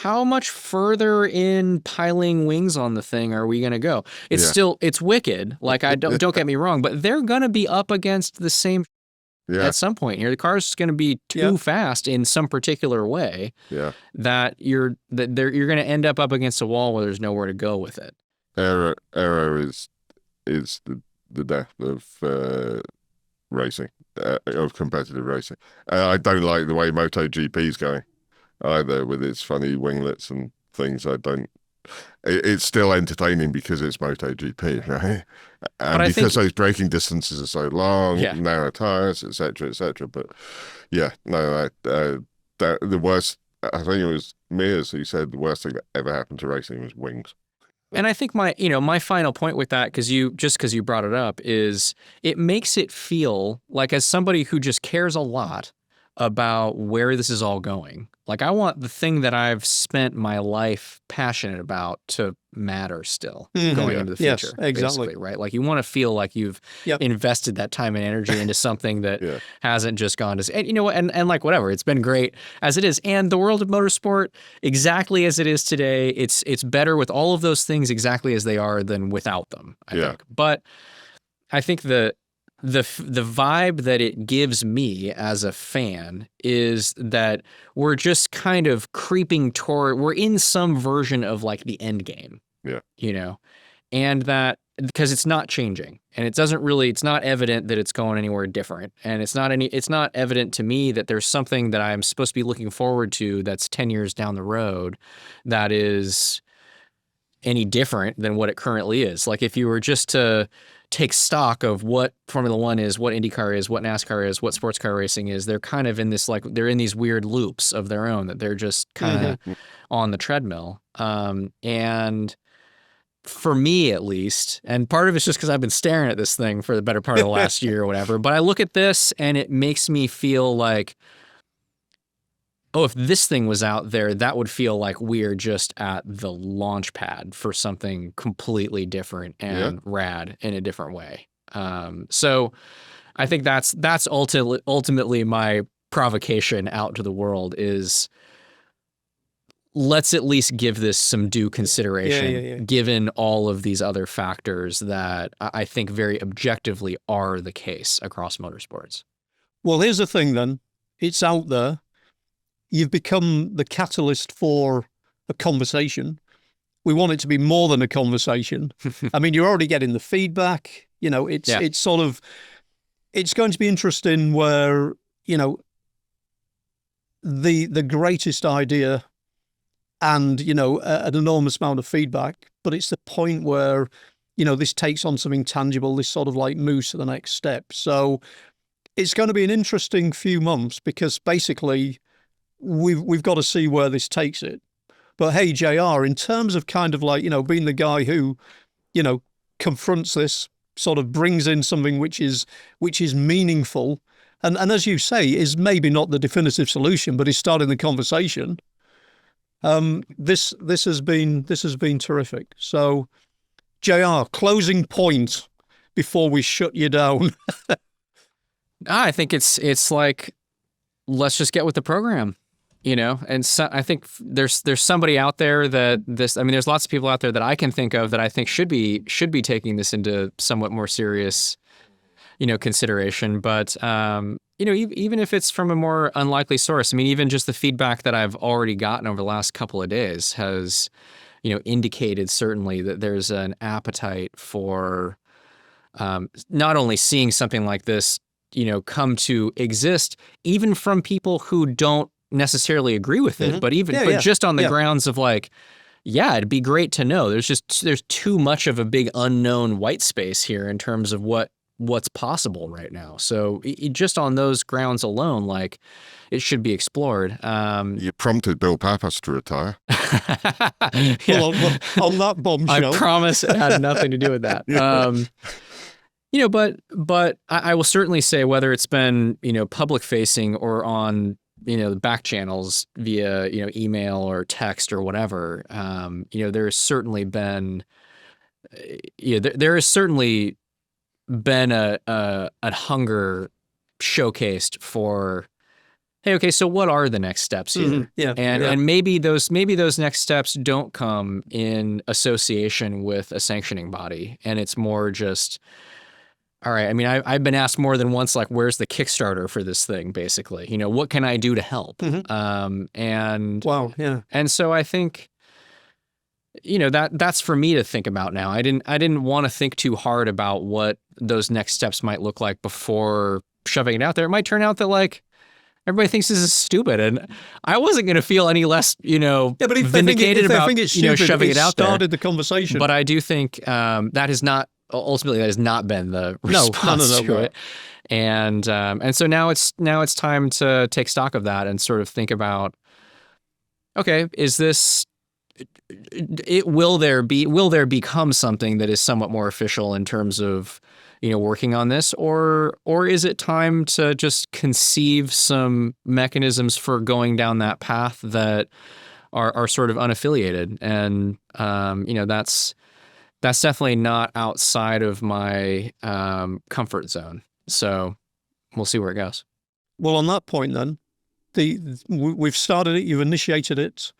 How much further in piling wings on the thing are we going to go? It's wicked. Don't get me wrong, but they're going to be up against the same at some point here. The car's going to be too fast in some particular way that you're going to end up against a wall where there's nowhere to go with it. Aero is the death of racing. of competitive racing. I don't like the way MotoGP is going either, with its funny winglets and things. I don't. It's still entertaining because it's MotoGP, right? And But because those braking distances are so long, Yeah. narrow tires, etc., etc. But yeah, no, the worst. I think it was Mears who said the worst thing that ever happened to racing was wings. And I think my final point with that, because you brought it up, is it makes it feel like, as somebody who just cares a lot about where this is all going, like I want the thing that I've spent my life passionate about to matter still going into the Yes, future. exactly. Basically, right? Like you want to feel like you've invested that time and energy into something that hasn't just gone to, and you know what, and like whatever, it's been great as it is. And the world of motorsport, exactly as it is today, it's better with all of those things exactly as they are than without them, I think. But I think the vibe that it gives me as a fan is that we're just kind of creeping toward, we're in some version of like the end game. Yeah. You know, and that because it's not changing, and it's not evident that it's going anywhere different. And it's not evident to me that there's something that I'm supposed to be looking forward to that's 10 years down the road that is any different than what it currently is. Like if you were just to take stock of what Formula One is, what IndyCar is, what NASCAR is, what sports car racing is, they're kind of in this, like, they're in these weird loops of their own that they're just kind of on the treadmill. And for me, at least, and part of it's just because I've been staring at this thing for the better part of the last year or whatever, but I look at this and it makes me feel like, oh, if this thing was out there, that would feel like we're just at the launch pad for something completely different and rad in a different way. So I think that's ultimately my provocation out to the world is, let's at least give this some due consideration, given all of these other factors that I think very objectively are the case across motorsports. Well, here's the thing then. It's out there. You've become the catalyst for a conversation. We want it to be more than a conversation. I mean, you're already getting the feedback. You know, it's sort of, it's going to be interesting where, you know, the greatest idea and, you know, an enormous amount of feedback, but it's the point where, you know, this takes on something tangible, this sort of like moves to the next step. So it's going to be an interesting few months because basically we've got to see where this takes it. But hey, JR, in terms of kind of like, you know, being the guy who, you know, confronts this, sort of brings in something which is meaningful, and as you say, is maybe not the definitive solution, but is starting the conversation. This has been terrific. So, JR, closing point before we shut you down. I think it's like, let's just get with the program. You know, and so I think there's somebody out there that there's lots of people out there that I can think of that I think should be taking this into somewhat more serious, you know, consideration. But, you know, even if it's from a more unlikely source, I mean, even just the feedback that I've already gotten over the last couple of days has, you know, indicated certainly that there's an appetite for not only seeing something like this, you know, come to exist, even from people who don't necessarily agree with it, but just on the grounds of like, it'd be great to know. There's too much of a big unknown white space here in terms of what's possible right now. So just on those grounds alone, like, it should be explored. You prompted Bill Pappas to retire. Well, on that bombshell. I promise it had nothing to do with that. You know, but I will certainly say, whether it's been, you know, public facing or on, you know, the back channels via, you know, email or text or whatever, you know, there's certainly been, there has certainly been a hunger showcased for, hey, okay, so what are the next steps here? And maybe those next steps don't come in association with a sanctioning body, and it's more just, all right, I mean, I've been asked more than once, like, where's the Kickstarter for this thing, basically? You know, what can I do to help? And so I think, you know, that's for me to think about now. I didn't want to think too hard about what those next steps might look like before shoving it out there. It might turn out that like everybody thinks this is stupid, and I wasn't going to feel any less, but if vindicated they about think it's stupid, shoving it out there. Started the conversation. But I do think that has not been the response to it. And so now it's time to take stock of that and sort of think about, okay, is this will there become something that is somewhat more official in terms of working on this, or is it time to just conceive some mechanisms for going down that path that are sort of unaffiliated? And that's definitely not outside of my comfort zone. So we'll see where it goes. Well, on that point then, we've started it, you've initiated it.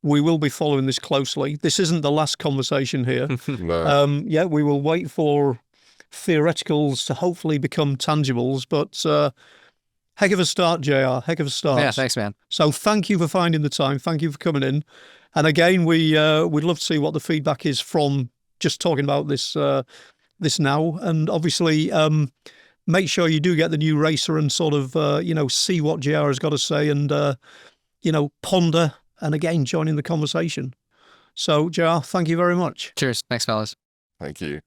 We will be following this closely. This isn't the last conversation here. No. We will wait for theoreticals to hopefully become tangibles, but heck of a start, JR. Heck of a start. Yeah, thanks, man. So thank you for finding the time. Thank you for coming in. And again, we'd love to see what the feedback is from just talking about this now. And obviously, make sure you do get the new Racer and sort of, see what JR has got to say and, ponder and again, join in the conversation. So, JR, thank you very much. Cheers. Thanks, fellas. Thank you.